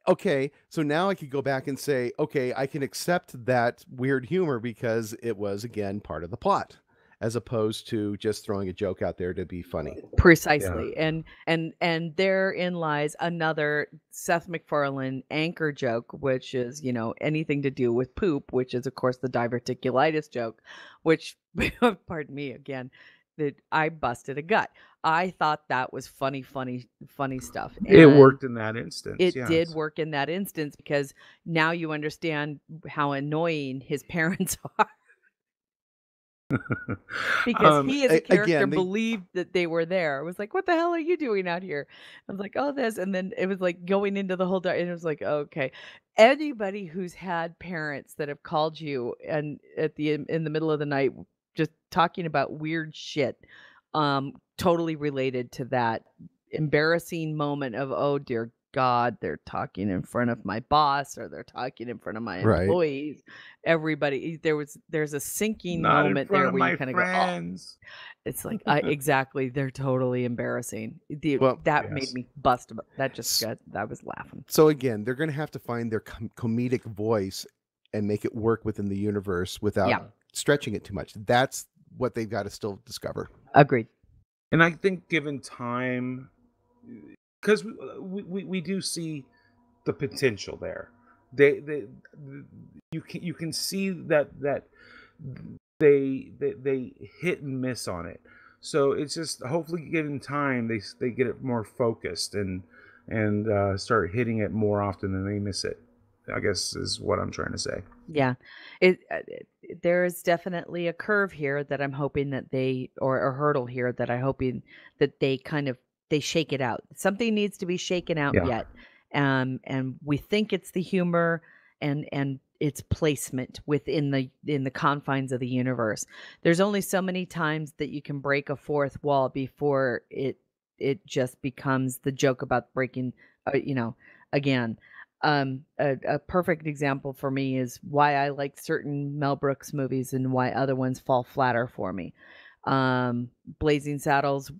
Okay, so now I could go back and say, okay, I can accept that weird humor because it was, again, part of the plot, as opposed to just throwing a joke out there to be funny. precisely, and therein lies another Seth MacFarlane anchor joke, which is anything to do with poop, which is of course the diverticulitis joke, which pardon me again, that I busted a gut. I thought that was funny stuff. It And worked in that instance. it yes. did work in that instance because now you understand how annoying his parents are. Because he, as a character, again, believed that they were there. It was like, what the hell are you doing out here? I was like, oh, this. And then it was like going into the whole and it was like, okay. Anybody who's had parents that have called you and in the middle of the night just talking about weird shit, totally related to that embarrassing moment of, oh dear God, they're talking in front of my boss or they're talking in front of my Right. employees. Everybody, there's a sinking Not in moment front there of where my you kind of go, oh, friends. it's like exactly, they're totally embarrassing. Well, That made yes. me bust. That just I was laughing. So again, they're going to have to find their comedic voice and make it work within the universe without Yeah. stretching it too much. That's what they've got to still discover. Agreed. And I think given time, because we do see the potential there. You can see that they hit and miss on it. So it's just hopefully given time they get it more focused and start hitting it more often than they miss it, I guess is what I'm trying to say. Yeah, there is definitely a curve here that I'm hoping that or a hurdle here that I'm hoping that they shake it out. Something needs to be shaken out Yeah. yet, and we think it's the humor and its placement within the confines of the universe. There's only so many times that you can break a fourth wall before it just becomes the joke about breaking, again. A perfect example for me is why I like certain Mel Brooks movies and why other ones fall flatter for me. Blazing Saddles,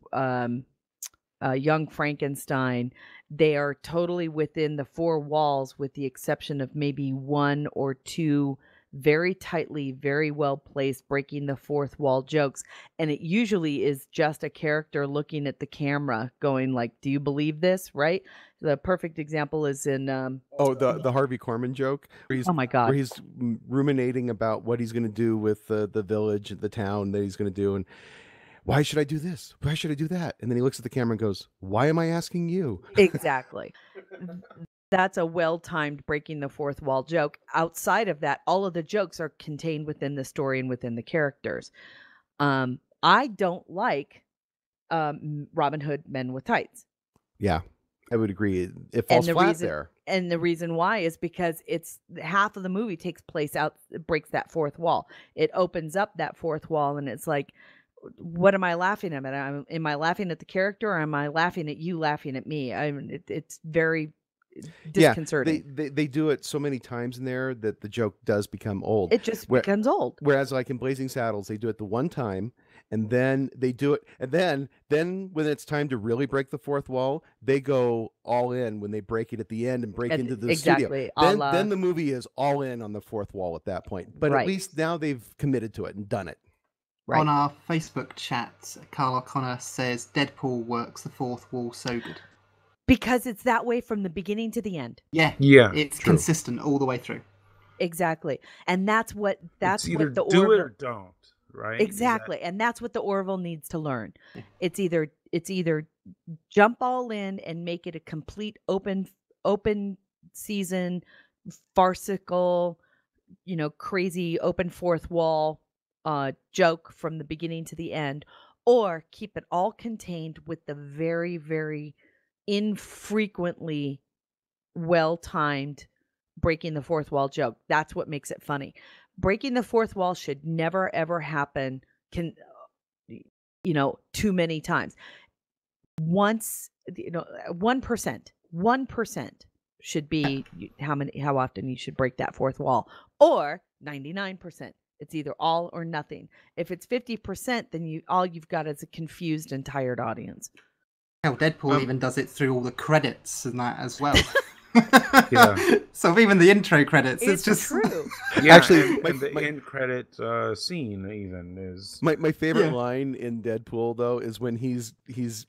Young Frankenstein, they are totally within the four walls with the exception of maybe one or two very tightly, very well placed, breaking the fourth wall jokes. And it usually is just a character looking at the camera going like, do you believe this? Right? The perfect example is in the Harvey Korman joke oh my God. where he's ruminating about what he's going to do with the village, the town that he's going to do, and why should I do this? Why should I do that? And then he looks at the camera and goes, why am I asking you? Exactly. That's a well-timed breaking the fourth wall joke. Outside of that, all of the jokes are contained within the story and within the characters. I don't like Robin Hood Men with Tights. Yeah, I would agree. It And falls flat there. And the reason why is because it's half of the movie takes place breaks that fourth wall. It opens up that fourth wall, and it's like, what am I laughing at? Am I laughing at the character, or am I laughing at you laughing at me? It's very disconcerting. Yeah, they do it so many times in there that the joke does become old. It just becomes old. Whereas, like in Blazing Saddles, they do it the one time, and then they do it, and then when it's time to really break the fourth wall, they go all in when they break it at the end and break into the studio. Then the movie is all in on the fourth wall at that point. But at least now they've committed to it and done it. Right. On our Facebook chat, Carl O'Connor says Deadpool works the fourth wall so good. Because it's that way from the beginning to the end. Yeah. It's true. Consistent all the way through. Exactly. And that's what either the do it or don't, right? Exactly. And that's what the Orville needs to learn. It's either jump all in and make it a complete open season, farcical, crazy open fourth wall joke from the beginning to the end, or keep it all contained with the very, very infrequently well-timed breaking the fourth wall joke. That's what makes it funny. Breaking the fourth wall should never ever happen too many times. Once, 1% should be how often you should break that fourth wall, or 99%. It's either all or nothing. If it's 50%, then all you've got is a confused and tired audience. Hell, Deadpool even does it through all the credits and that as well. Yeah. So even the intro credits, it's just true. Yeah, actually, the end credit scene even is my favorite line in Deadpool though is when he's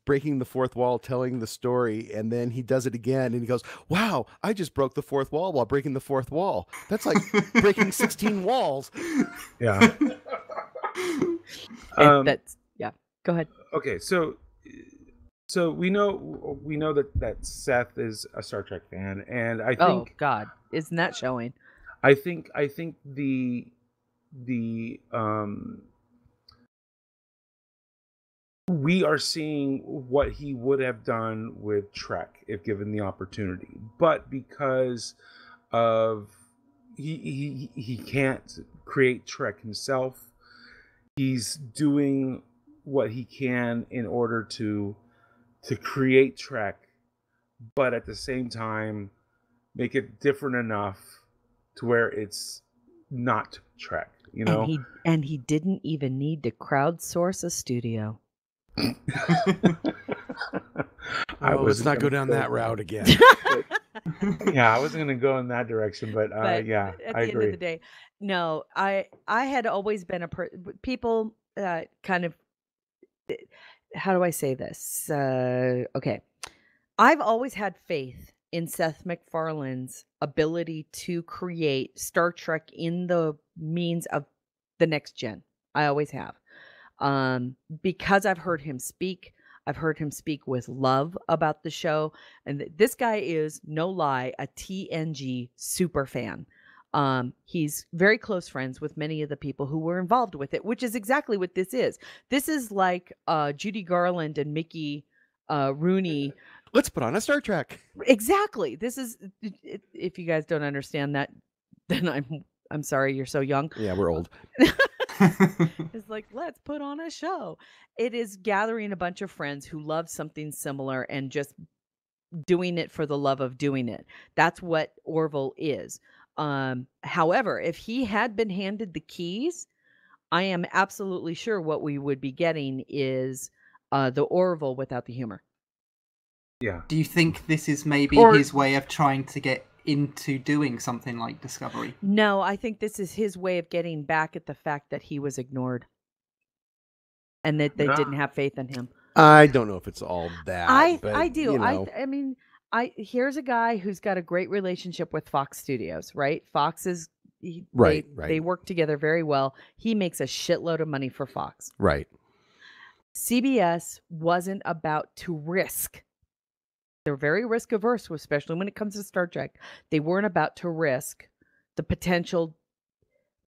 breaking the fourth wall, telling the story, and then he does it again, and he goes, "Wow, I just broke the fourth wall while breaking the fourth wall. That's like breaking 16 walls." Yeah. Go ahead. Okay, so we know that Seth is a Star Trek fan, and I think, oh God, isn't that showing? I think the we are seeing what he would have done with Trek if given the opportunity, but because of he can't create Trek himself, he's doing what he can in order to create Trek, but at the same time make it different enough to where it's not Trek, And he didn't even need to crowdsource a studio. Let's not go down that route again. Yeah, I wasn't going to go in that direction, but yeah, at I the agree. end of the day, no, I had always been people kind of, how do I say this? Okay. I've always had faith in Seth MacFarlane's ability to create Star Trek in the means of the next gen. I always have. Because I've heard him speak. I've heard him speak with love about the show. And this guy is, no lie, a TNG super fan. He's very close friends with many of the people who were involved with it, which is exactly what this is. This is like Judy Garland and Mickey Rooney. Let's put on a Star Trek. Exactly. This is, if you guys don't understand that, then I'm sorry you're so young. Yeah, we're old. It's like, let's put on a show. It is gathering a bunch of friends who love something similar and just doing it for the love of doing it. That's what Orville is. However, if he had been handed the keys, I am absolutely sure what we would be getting is the Orville without the humor. Yeah. Do you think this is maybe his way of trying to get into doing something like Discovery? No, I think this is his way of getting back at the fact that he was ignored and that they didn't have faith in him. I don't know if it's all that. I do. I mean, here's a guy who's got a great relationship with Fox Studios, right? Fox is right. They work together very well. He makes a shitload of money for Fox. Right. CBS wasn't about to risk They're very risk averse, especially when it comes to Star Trek. They weren't about to risk the potential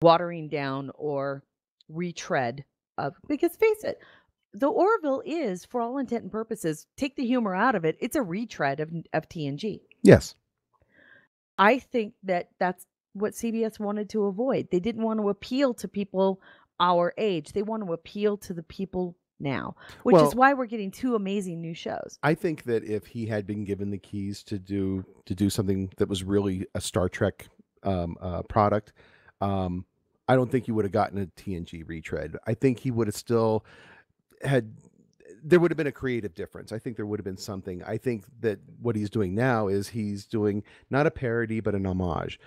watering down or retread of, because face it, the Orville is, for all intent and purposes, take the humor out of it, it's a retread of TNG. Yes. I think that that's what CBS wanted to avoid. They didn't want to appeal to people our age. They want to appeal to the people now, which is why we're getting 2 amazing new shows. I think that if he had been given the keys to do something that was really a Star Trek product, I don't think he would have gotten a TNG retread. I think he would have still had. There would have been a creative difference. I think there would have been something. I think that what he's doing now is he's doing not a parody but an homage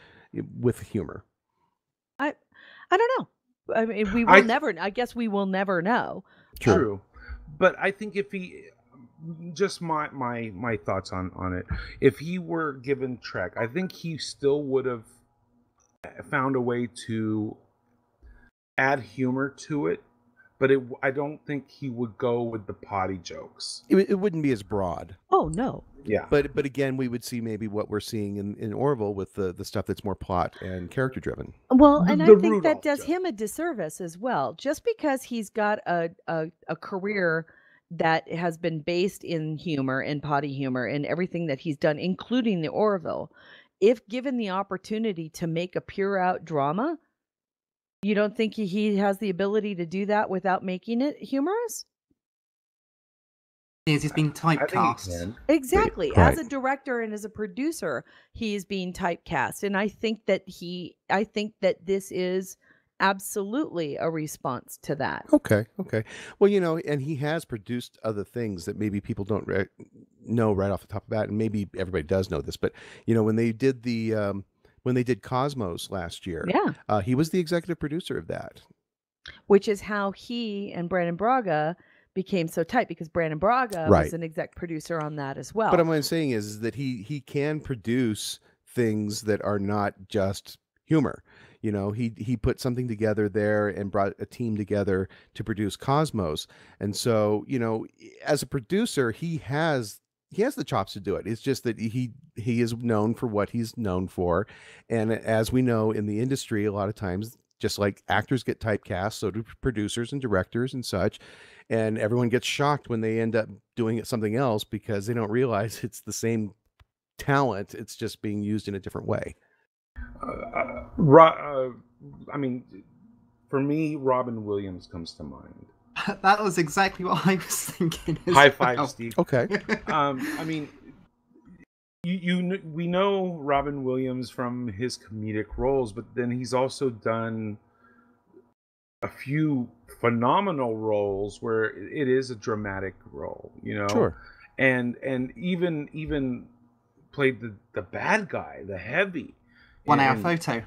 with humor. I don't know. I mean, we will never. I guess we will never know. True, but I think if he, just my thoughts on it, if he were given Trek, I think he still would have found a way to add humor to it. But I don't think he would go with the potty jokes. It wouldn't be as broad. Oh no. Yeah. But again, we would see maybe what we're seeing in Orville with the stuff that's more plot and character driven. Well, and I think that does him a disservice as well. Just because he's got a career that has been based in humor and potty humor and everything that he's done, including the Orville, if given the opportunity to make a pure out drama, you don't think he has the ability to do that without making it humorous? He's being typecast. Exactly. Right. As a director and as a producer, he's being typecast. And I think that this is absolutely a response to that. Okay. Well, and he has produced other things that maybe people don't know right off the top of that, and maybe everybody does know this, but when they did when they did Cosmos last year, he was the executive producer of that. Which is how he and Brandon Braga became so tight, because Brandon Braga was an exec producer on that as well. But what I'm saying is that he can produce things that are not just humor. He put something together there and brought a team together to produce Cosmos. And so, as a producer, he has the chops to do it. It's just that he is known for what he's known for. And as we know in the industry, a lot of times, just like actors get typecast, so do producers and directors and such. And everyone gets shocked when they end up doing something else because they don't realize it's the same talent. It's just being used in a different way. I mean, for me, Robin Williams comes to mind. That was exactly what I was thinking. High five, Steve. Okay. I mean, we know Robin Williams from his comedic roles, but then he's also done a few phenomenal roles where it is a dramatic role, Sure. And even played the bad guy, the heavy. 1 Hour Photo.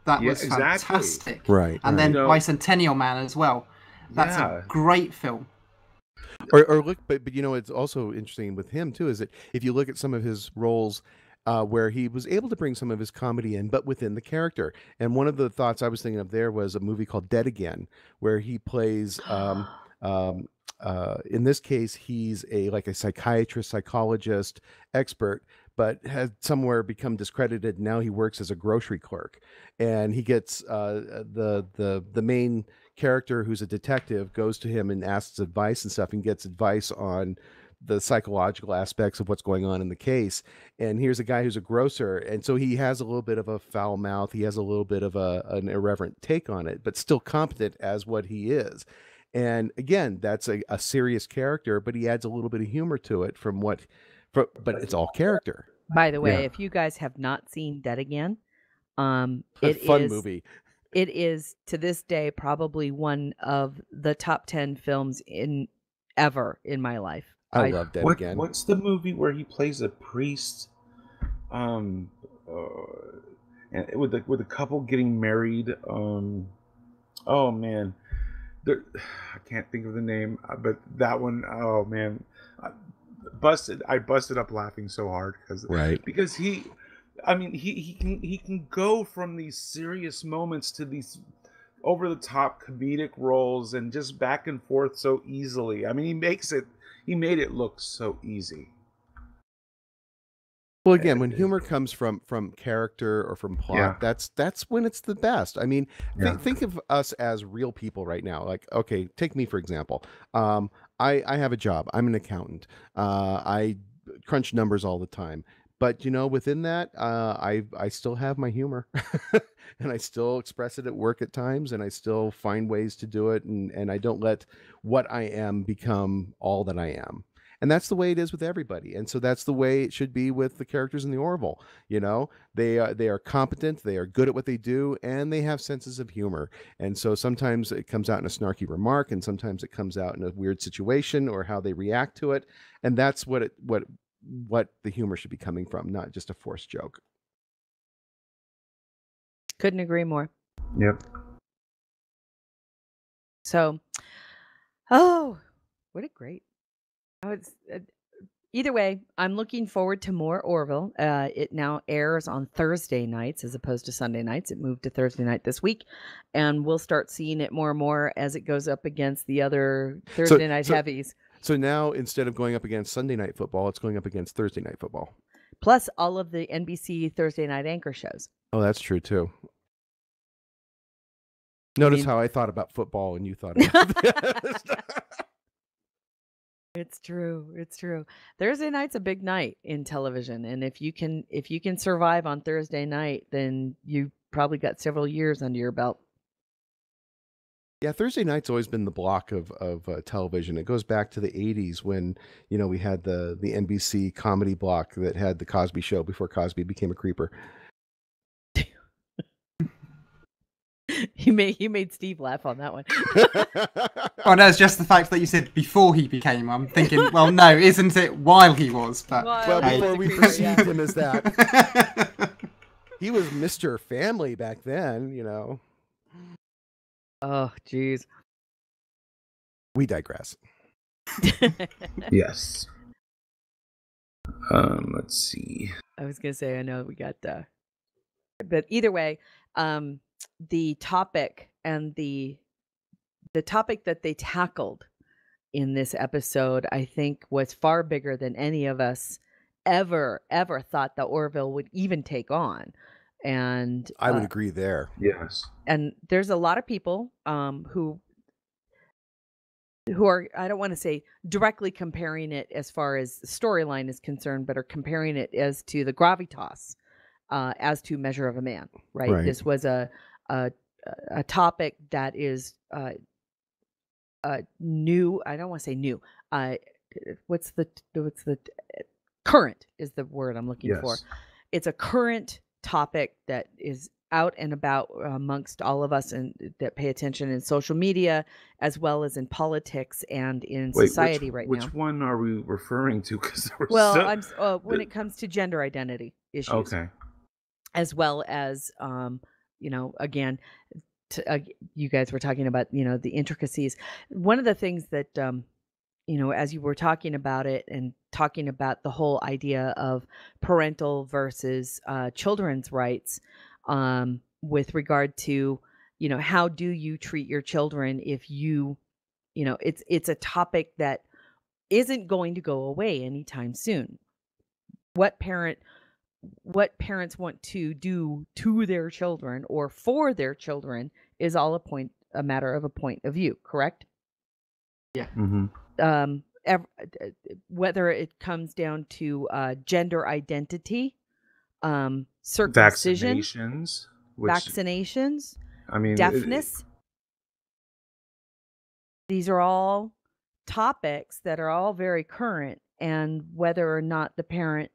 That was fantastic. Right. And then Bicentennial Man as well. That's a great film. Or look, but it's also interesting with him too, is that if you look at some of his roles where he was able to bring some of his comedy in, but within the character. And one of the thoughts I was thinking of there was a movie called Dead Again, where he plays, in this case, he's a psychiatrist, psychologist, expert, but has somewhere become discredited. Now he works as a grocery clerk, and he gets the main character, who's a detective, goes to him and asks advice and stuff, and gets advice on the psychological aspects of what's going on in the case. And here's a guy who's a grocer, and so he has a little bit of a foul mouth, he has a little bit of an irreverent take on it, but still competent as what he is. And again, that's a serious character, but he adds a little bit of humor to it but it's all character. By the way, if you guys have not seen Dead Again, it's a fun movie. It is, to this day, probably one of the top 10 films ever in my life. I love Dead Again. What's the movie where he plays a priest? And with the couple getting married. Oh man, I can't think of the name, but that one. Oh man, I busted up laughing so hard because he can go from these serious moments to these over the top comedic roles and just back and forth so easily. I mean, he made it look so easy. Well, again, when humor comes from character or from Yeah. plot, that's when it's the best. I mean, Yeah. think of us as real people right now. Like, okay, take me for example. I have a job. I'm an accountant. I crunch numbers all the time. But within that, I still have my humor, and I still express it at work at times, and I still find ways to do it, and I don't let what I am become all that I am. And that's the way it is with everybody. And so that's the way it should be with the characters in the Orville. They are competent, they are good at what they do, and they have senses of humor. And so sometimes it comes out in a snarky remark, and sometimes it comes out in a weird situation or how they react to it. And that's what the humor should be coming from, not just a forced joke. Couldn't agree more. Yep. So, what a great. Either way, I'm looking forward to more Orville. It now airs on Thursday nights as opposed to Sunday nights. It moved to Thursday night this week, and we'll start seeing it more and more as it goes up against the other Thursday night heavies. So now, instead of going up against Sunday night football, it's going up against Thursday night football. Plus all of the NBC Thursday night anchor shows. Oh, that's true too. Notice how I thought about football and you thought about the other stuff. It's true. It's true. Thursday night's a big night in television, and if you can survive on Thursday night, then you probably got several years under your belt. Yeah, Thursday night's always been the block of television. It goes back to the 80s when, we had the NBC comedy block that had the Cosby Show before Cosby became a creeper. You made Steve laugh on that one. Oh no, it's just the fact that you said before he became. I'm thinking, well, no, isn't it while he was? But well, before we perceived him as that. He was Mr. Family back then, Oh, geez. We digress. Yes. Let's see. I was gonna say, I know we got but either way, the topic and the topic that they tackled in this episode, I think, was far bigger than any of us ever thought that Orville would even take on. And I would agree there. Yes. And there's a lot of people who are, I don't want to say directly comparing it as far as the storyline is concerned, but are comparing it as to the gravitas, as to Measure of a Man, right? This was a topic that is new. I don't want to say new. What's the current is the word I'm looking for. It's a current topic that is out and about amongst all of us and that pay attention in social media as well as in politics and in society right now. Which one are we referring to? Because when it comes to gender identity issues, okay, as well as again, you guys were talking about the intricacies. One of the things that as you were talking about it and talking about the whole idea of parental versus children's rights, with regard to, how do you treat your children if it's a topic that isn't going to go away anytime soon. What parents want to do to their children or for their children is all a matter of a point of view, correct? Yeah. Mm-hmm. Whether it comes down to gender identity, circumcision, vaccinations, I mean, deafness. These are all topics that are all very current, and whether or not the parent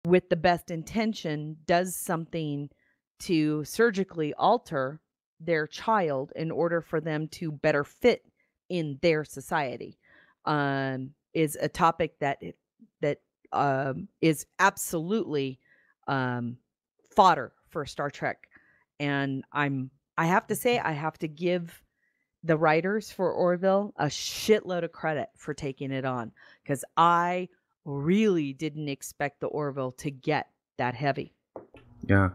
with the best intention does something to surgically alter their child in order for them to better fit in their society, is a topic that is absolutely fodder for Star Trek. And I have to say, I have to give the writers for Orville a shitload of credit for taking it on, because I really didn't expect the Orville to get that heavy. Yeah.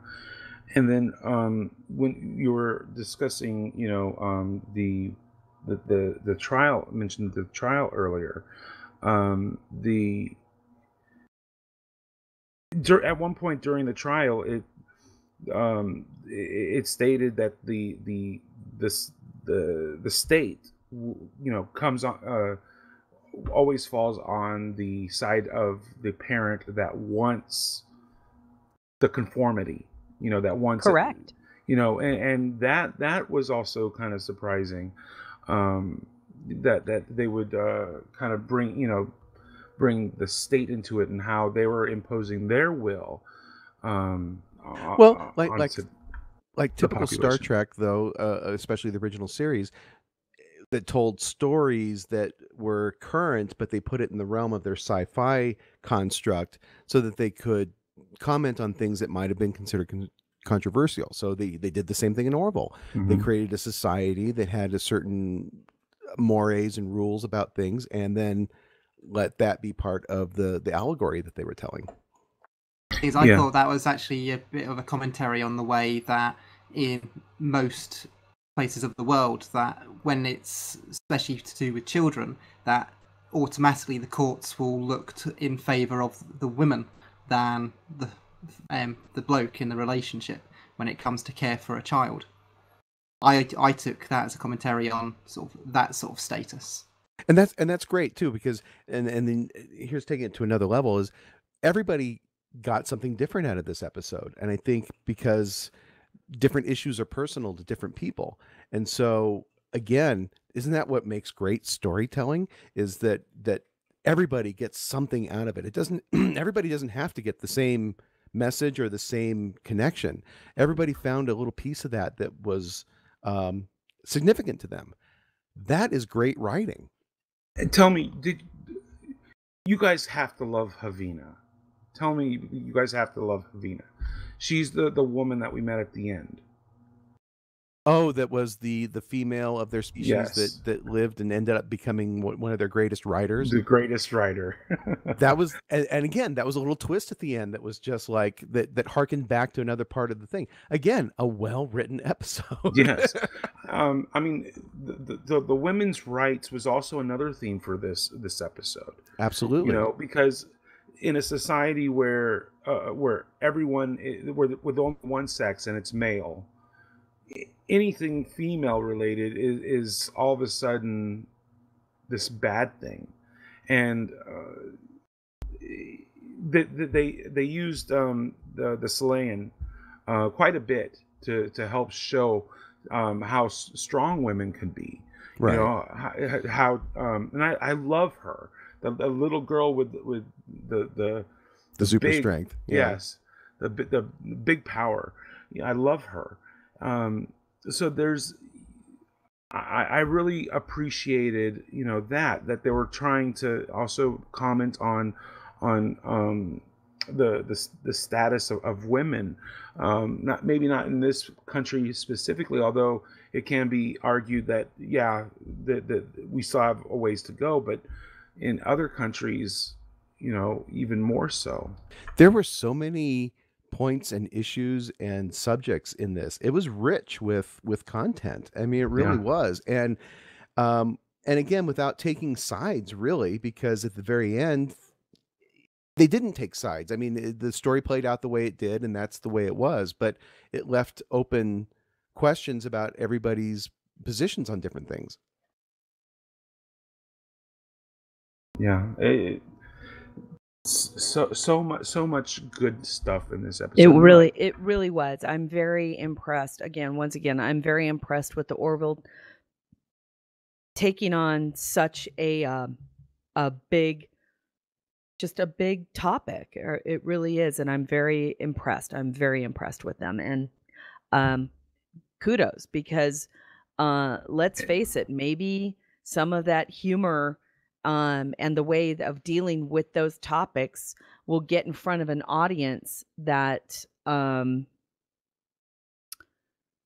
And then when you were discussing, the trial, mentioned the trial earlier, At one point during the trial, it stated that the state, comes on, always falls on the side of the parent that wants the conformity, that wants it, Correct. and that was also kind of surprising, that they would kind of bring the state into it, and how they were imposing their will, Well, onto like the typical Star population. Trek, though, especially the original series, that told stories that were current, but they put it in the realm of their sci-fi construct so that they could comment on things that might have been considered controversial. So they did the same thing in Orville. They Hmm. created a society that had a certain mores and rules about things, and then let that be part of the allegory that they were telling. Is I Yeah. thought that was actually a bit of a commentary on the way that in most places of the world, that when it's especially to do with children, that automatically the courts will look in favour of the women than the bloke in the relationship when it comes to care for a child. I took that as a commentary on sort of that sort of status. And that's great too, because and then here's taking it to another level is everybody got something different out of this episode. And I think because different issues are personal to different people. And so again, isn't that what makes great storytelling, is that everybody gets something out of it. It doesn't everybody doesn't have to get the same message or the same connection. Everybody found a little piece of that was significant to them. That is great writing. And tell me, did you guys have to love Havina? Tell me, you guys have to love Havina. She's the woman that we met at the end. Oh, that was the female of their species Yes, that lived and ended up becoming one of their greatest writers. the greatest writer. That was, and again, that was a little twist at the end that was just like that harkened back to another part of the thing. Again, a well-written episode. Yes. I mean, the women's rights was also another theme for this episode. Absolutely. Because in a society where everyone with only one sex and it's male, anything female related is all of a sudden this bad thing, and they used the Chilean quite a bit to help show how strong women can be. Right. How and I love her, the little girl with The super big, strength. Yeah. yes, the big power. I love her. So I really appreciated, that they were trying to also comment on the status of women, not in this country specifically, although it can be argued that that we still have a ways to go, but in other countries, even more so. There were so many points and issues and subjects in this. It was rich with content. I mean, it really Yeah. was. And again, without taking sides really, because at the very end they didn't take sides. I mean, the story played out the way it did, and that's the way it was, but it left open questions about everybody's positions on different things. Yeah. So much good stuff in this episode. It really was. I'm very impressed. Once again, I'm very impressed with the Orville taking on such a big, just a big topic. It really is, and I'm very impressed. I'm very impressed with them, and kudos, because let's face it, maybe some of that humor and the way of dealing with those topics will get in front of an audience that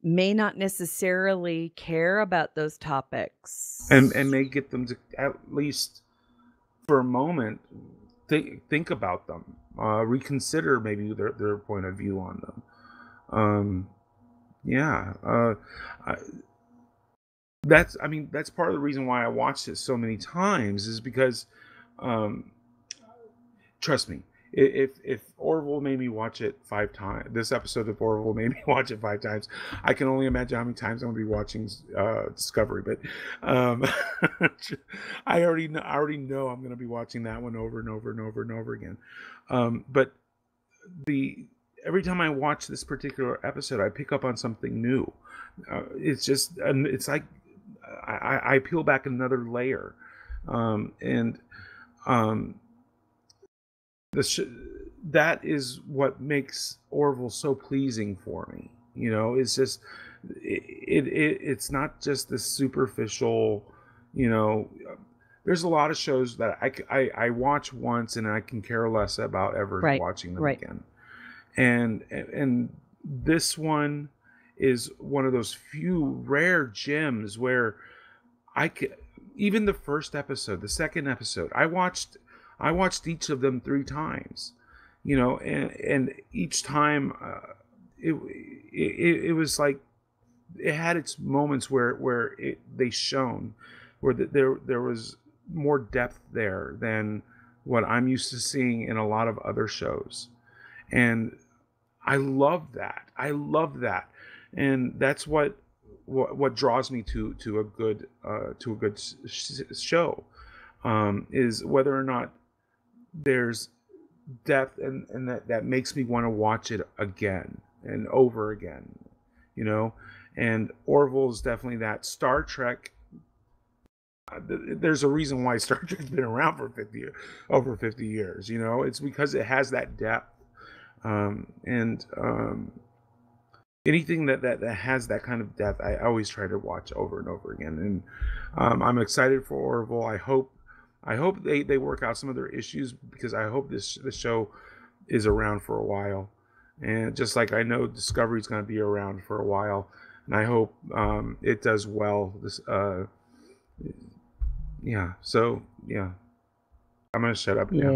may not necessarily care about those topics. and may get them to at least for a moment think about them, reconsider maybe their point of view on them. Yeah. That's part of the reason why I watched it so many times, is because, trust me, if Orville made me watch it 5 times, this episode of Orville made me watch it 5 times, I can only imagine how many times I'm going to be watching Discovery. But I already know I'm going to be watching that one over and over and over and over again. But every time I watch this particular episode, I pick up on something new. It's just, it's like I peel back another layer, and that is what makes Orville so pleasing for me. It's just it's not just this superficial. There's a lot of shows that I watch once and I can care less about ever watching them again. And this one is one of those few rare gems where even the first episode, the second episode, I watched each of them 3 times, and each time it was like it had its moments where they shone, where there was more depth there than what I'm used to seeing in a lot of other shows. And I love that. And that's what draws me to a good show, is whether or not there's depth and that makes me want to watch it again and over again, and Orville is definitely that. Star Trek, there's a reason why Star Trek's been around for over 50 years. It's because it has that depth, and anything that has that kind of depth, I always try to watch over and over again. And I'm excited for Orville. I hope they work out some of their issues, because I hope this show is around for a while, and just like I know Discovery's going to be around for a while, and I hope it does well. So I'm going to shut up now.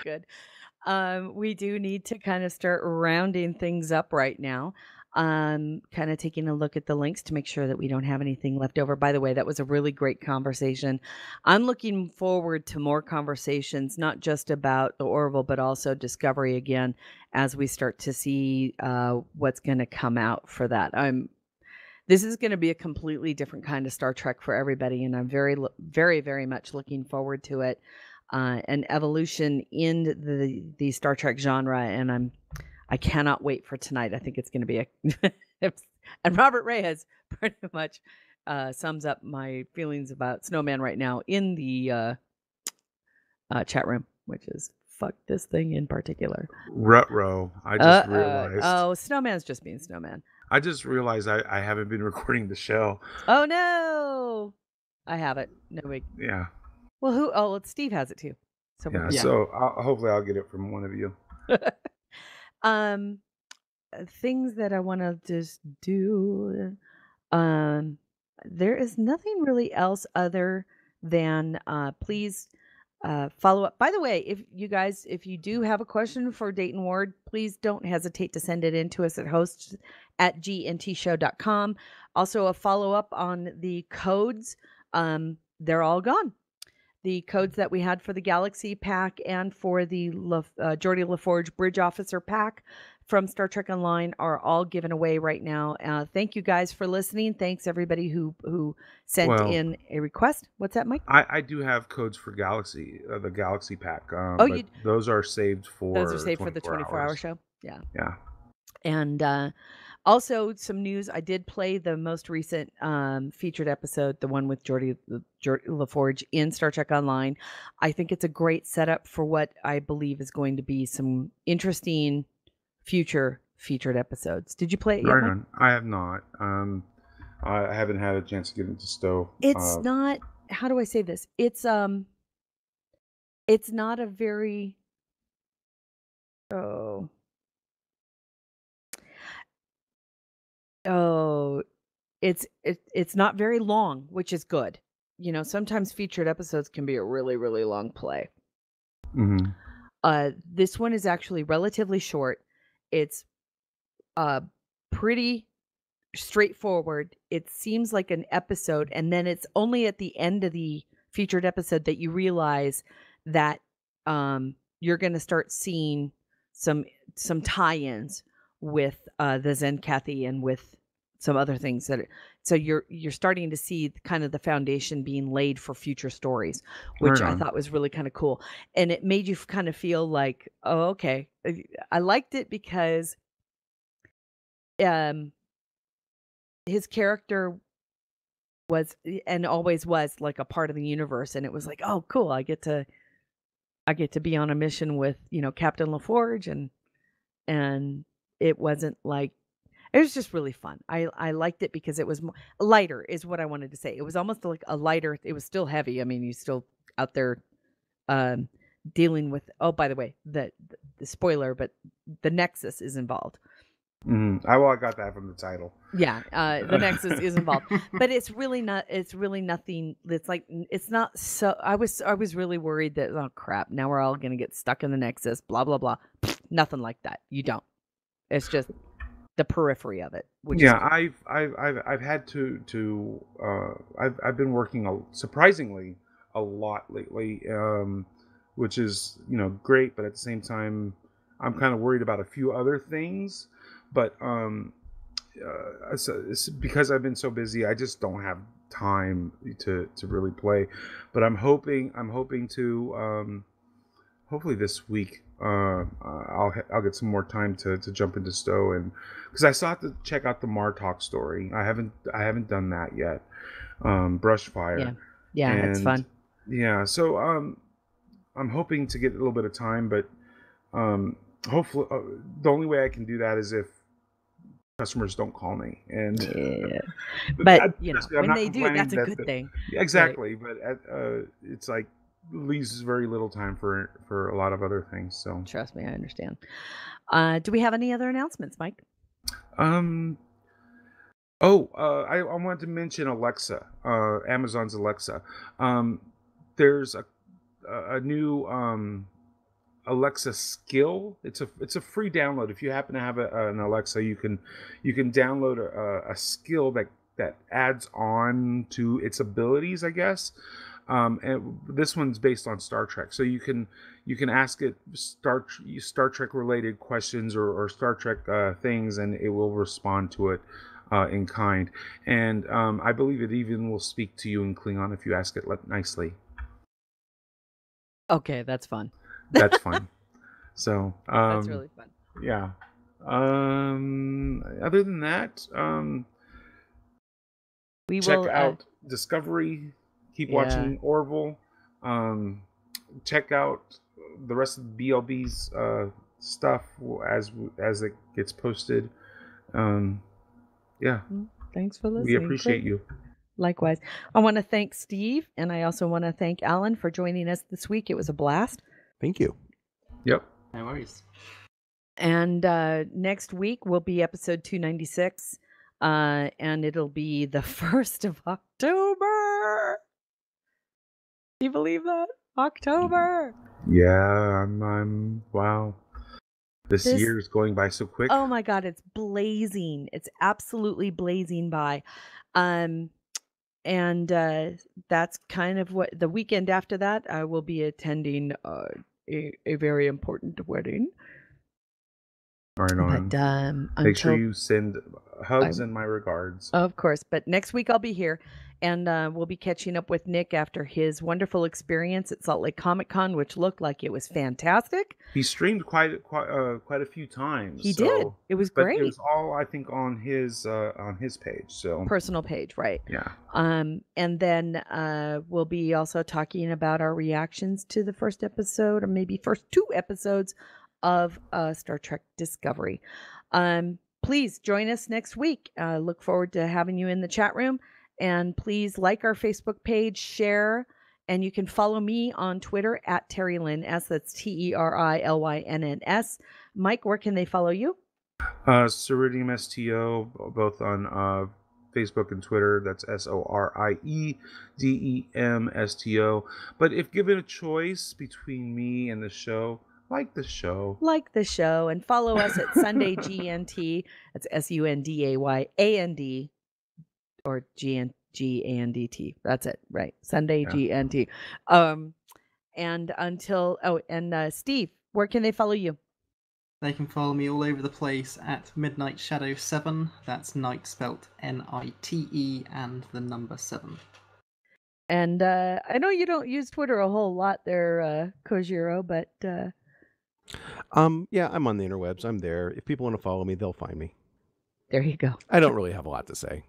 Good. We do need to kind of start rounding things up right now. Kind of taking a look at the links to make sure that we don't have anything left over. By the way, that was a really great conversation. I'm looking forward to more conversations, not just about the Orville, but also Discovery again, as we start to see what's going to come out for that. This is going to be a completely different kind of Star Trek for everybody, and I'm very, very, very much looking forward to it. An evolution in the Star Trek genre, and I cannot wait for tonight. I think it's going to be and Robert Ray has pretty much sums up my feelings about Snowman right now in the chat room, which is fuck this thing in particular. Ruh-roh. I just realized. Oh, Snowman's just being Snowman. I just realized I haven't been recording the show. Oh no, I have it. No wait. Yeah. Well, Steve has it too. So yeah. So hopefully I'll get it from one of you. Things that I want to just do. There is nothing really else other than please follow up. By the way, if you do have a question for Dayton Ward, please don't hesitate to send it in to us at hosts@gntshow.com. Also, a follow up on the codes. They're all gone. The codes that we had for the Galaxy pack and for the Geordi LaForge Bridge Officer pack from Star Trek Online are all given away right now. Thank you guys for listening. Thanks everybody who sent in a request. What's that, Mike? I do have codes for Galaxy, the Galaxy pack. Those are saved for the 24-hour show. Yeah. Yeah. And also, some news. I did play the most recent featured episode, the one with Geordi LaForge in Star Trek Online. I think it's a great setup for what I believe is going to be some interesting future featured episodes. Did you play it yet, Mike? I have not. I haven't had a chance to get into Stowe. It's not. How do I say this? It's not a very. It's not very long, which is good. Sometimes featured episodes can be a really, really long play. Mm-hmm. This one is actually relatively short. It's pretty straightforward. It seems like an episode, and then it's only at the end of the featured episode that you realize that you're going to start seeing some tie-ins with the Zen Kathy and with some other things so you're starting to see kind of the foundation being laid for future stories, which Right I on. thought was really kind of cool. And it made you kind of feel like, oh, okay. I liked it because his character was and always was like a part of the universe, and it was like, oh, cool. I get to be on a mission with, Captain LaForge, and it wasn't like, it was just really fun. I liked it because it was lighter is what I wanted to say. It was almost like a lighter. It was still heavy. I mean, you still out there um, dealing with. Oh, by the way, the spoiler, but the Nexus is involved. I got that from the title. Yeah, the Nexus is involved, but it's really not. It's really nothing. It's like it's not. So I was really worried that, oh crap, now we're all gonna get stuck in the Nexus. Blah blah blah. Nothing like that. You don't. It's just the periphery of it. Which is cool. I've had I've been working surprisingly a lot lately, which is great, but at the same time I'm kind of worried about a few other things. But it's because I've been so busy, I just don't have time to really play. But I'm hoping to hopefully this week I'll get some more time to jump into Stowe, and because I still have to check out the Martok story. I haven't done that yet. Brushfire. Yeah, it's fun. Yeah, so I'm hoping to get a little bit of time, but hopefully the only way I can do that is if customers don't call me, and yeah. But when they do, that's a good thing. Exactly, right? But it's like leaves very little time for a lot of other things. So trust me, I understand. Do we have any other announcements, Mike? I wanted to mention Alexa, Amazon's Alexa. There's a new Alexa skill. It's a free download. If you happen to have an Alexa, you can download a skill that adds on to its abilities, I guess. And this one's based on Star Trek, so you can ask it Star Trek related questions or Star Trek things, and it will respond to it in kind. And I believe it even will speak to you in Klingon if you ask it nicely. Okay, that's fun. That's fun. So that's really fun. Yeah. Other than that, we check will out Discovery. Keep watching Orville. Check out the rest of the BLB's stuff as it gets posted. Yeah. Thanks for listening. We appreciate you. Likewise. I want to thank Steve, and I also want to thank Alan for joining us this week. It was a blast. Thank you. Yep. No worries. And next week will be episode 296, and it'll be the 1st of October. Do you believe that? October. Yeah, I'm wow. This year is going by so quick. Oh my God, it's blazing. It's absolutely blazing by. And that's kind of what the weekend after that I will be attending a very important wedding. Right on. But make sure you send hugs and my regards. Of course. But next week I'll be here, and we'll be catching up with Nick after his wonderful experience at Salt Lake Comic Con, which looked like it was fantastic. He streamed quite a few times. He did. It was great. But it was all, I think, on his page, so personal page, right? Yeah. And then we'll be also talking about our reactions to the first episode, or maybe first 2 episodes of Star Trek Discovery. Please join us next week. Look forward to having you in the chat room. And please like our Facebook page, share, and you can follow me on Twitter at Terry Lynn S. That's TERILYNNS. Mike, where can they follow you? Ceridium STO, both on Facebook and Twitter. That's SORIEDEM STO. But if given a choice between me and the show, like the show, and follow us at Sunday GNT. That's SUNDAYAND. Or GNGANDT. That's it, right? Sunday GNT. And Steve, where can they follow you? They can follow me all over the place at Midnight Shadow 7. That's night spelt Nite and the number 7. And I know you don't use Twitter a whole lot there, Kojiro, but Yeah, I'm on the interwebs. I'm there. If people want to follow me, they'll find me. there you go. I don't really have a lot to say.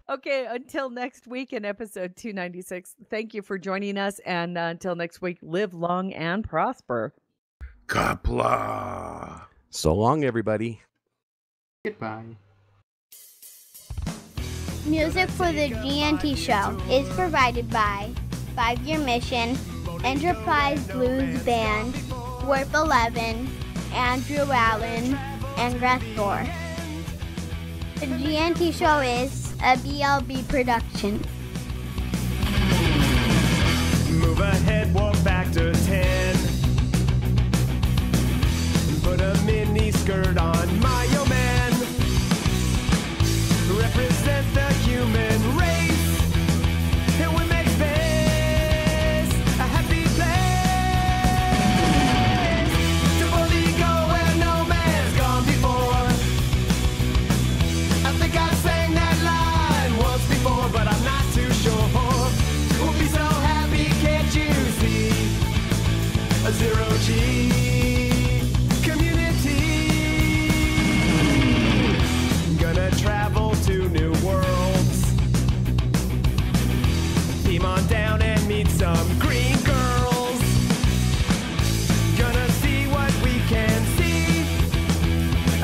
Okay, until next week in episode 296, thank you for joining us. And until next week, live long and prosper. Kapla. So long, everybody. Goodbye. Music for the GNT show is provided by 5 Year Mission, Enterprise Blues Band, Warp 11, Andrew Allen, and Grethor. The GNT show is a BLB production. Move ahead, walk back to 10. Put a mini skirt on my yo man. Represent the human race. And we make space a happy place. To boldly go where no man's gone before. I think I sang that line once before, but I'm not too sure. We'll be so happy, can't you see? A zero-G community. Gonna travel to new worlds. Beam on down and meet some green girls. Gonna see what we can see.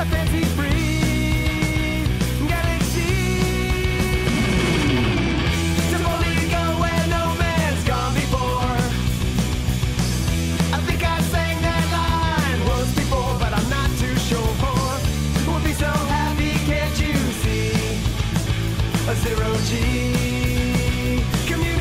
A fancy free galaxy. To boldly go where no man's gone before. I think I sang that line once before, but I'm not too sure. We'll be so happy, can't you see? A zero-G community.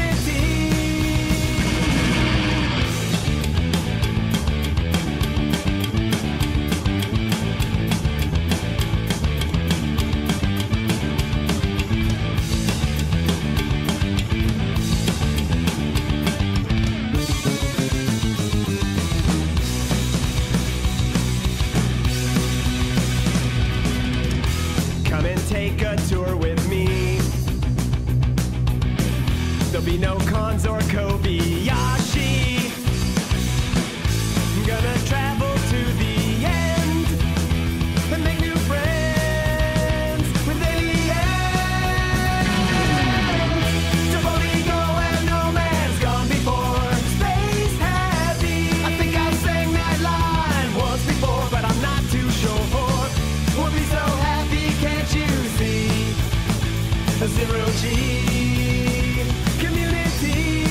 Come and take a tour with me. There'll be no cons or Kobayashi. Gonna travel to the end and make new friends with aliens. To boldly go where no man's gone before. Space happy. I think I sang that line once before, but I'm not too sure. We'll be so happy, can't you see? A zero-G community.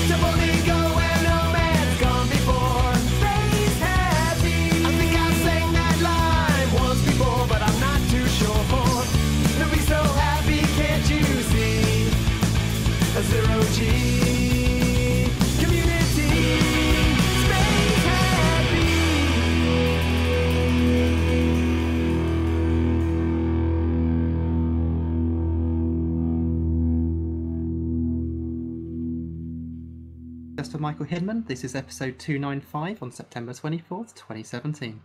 To boldly go where no man's gone before. Space happy. I think I sang that line once before, but I'm not too sure. They'll be so happy, can't you see? A zero-G community. Space happy. Just for Michael Hinman, this is episode 295 on September 24th, 2017.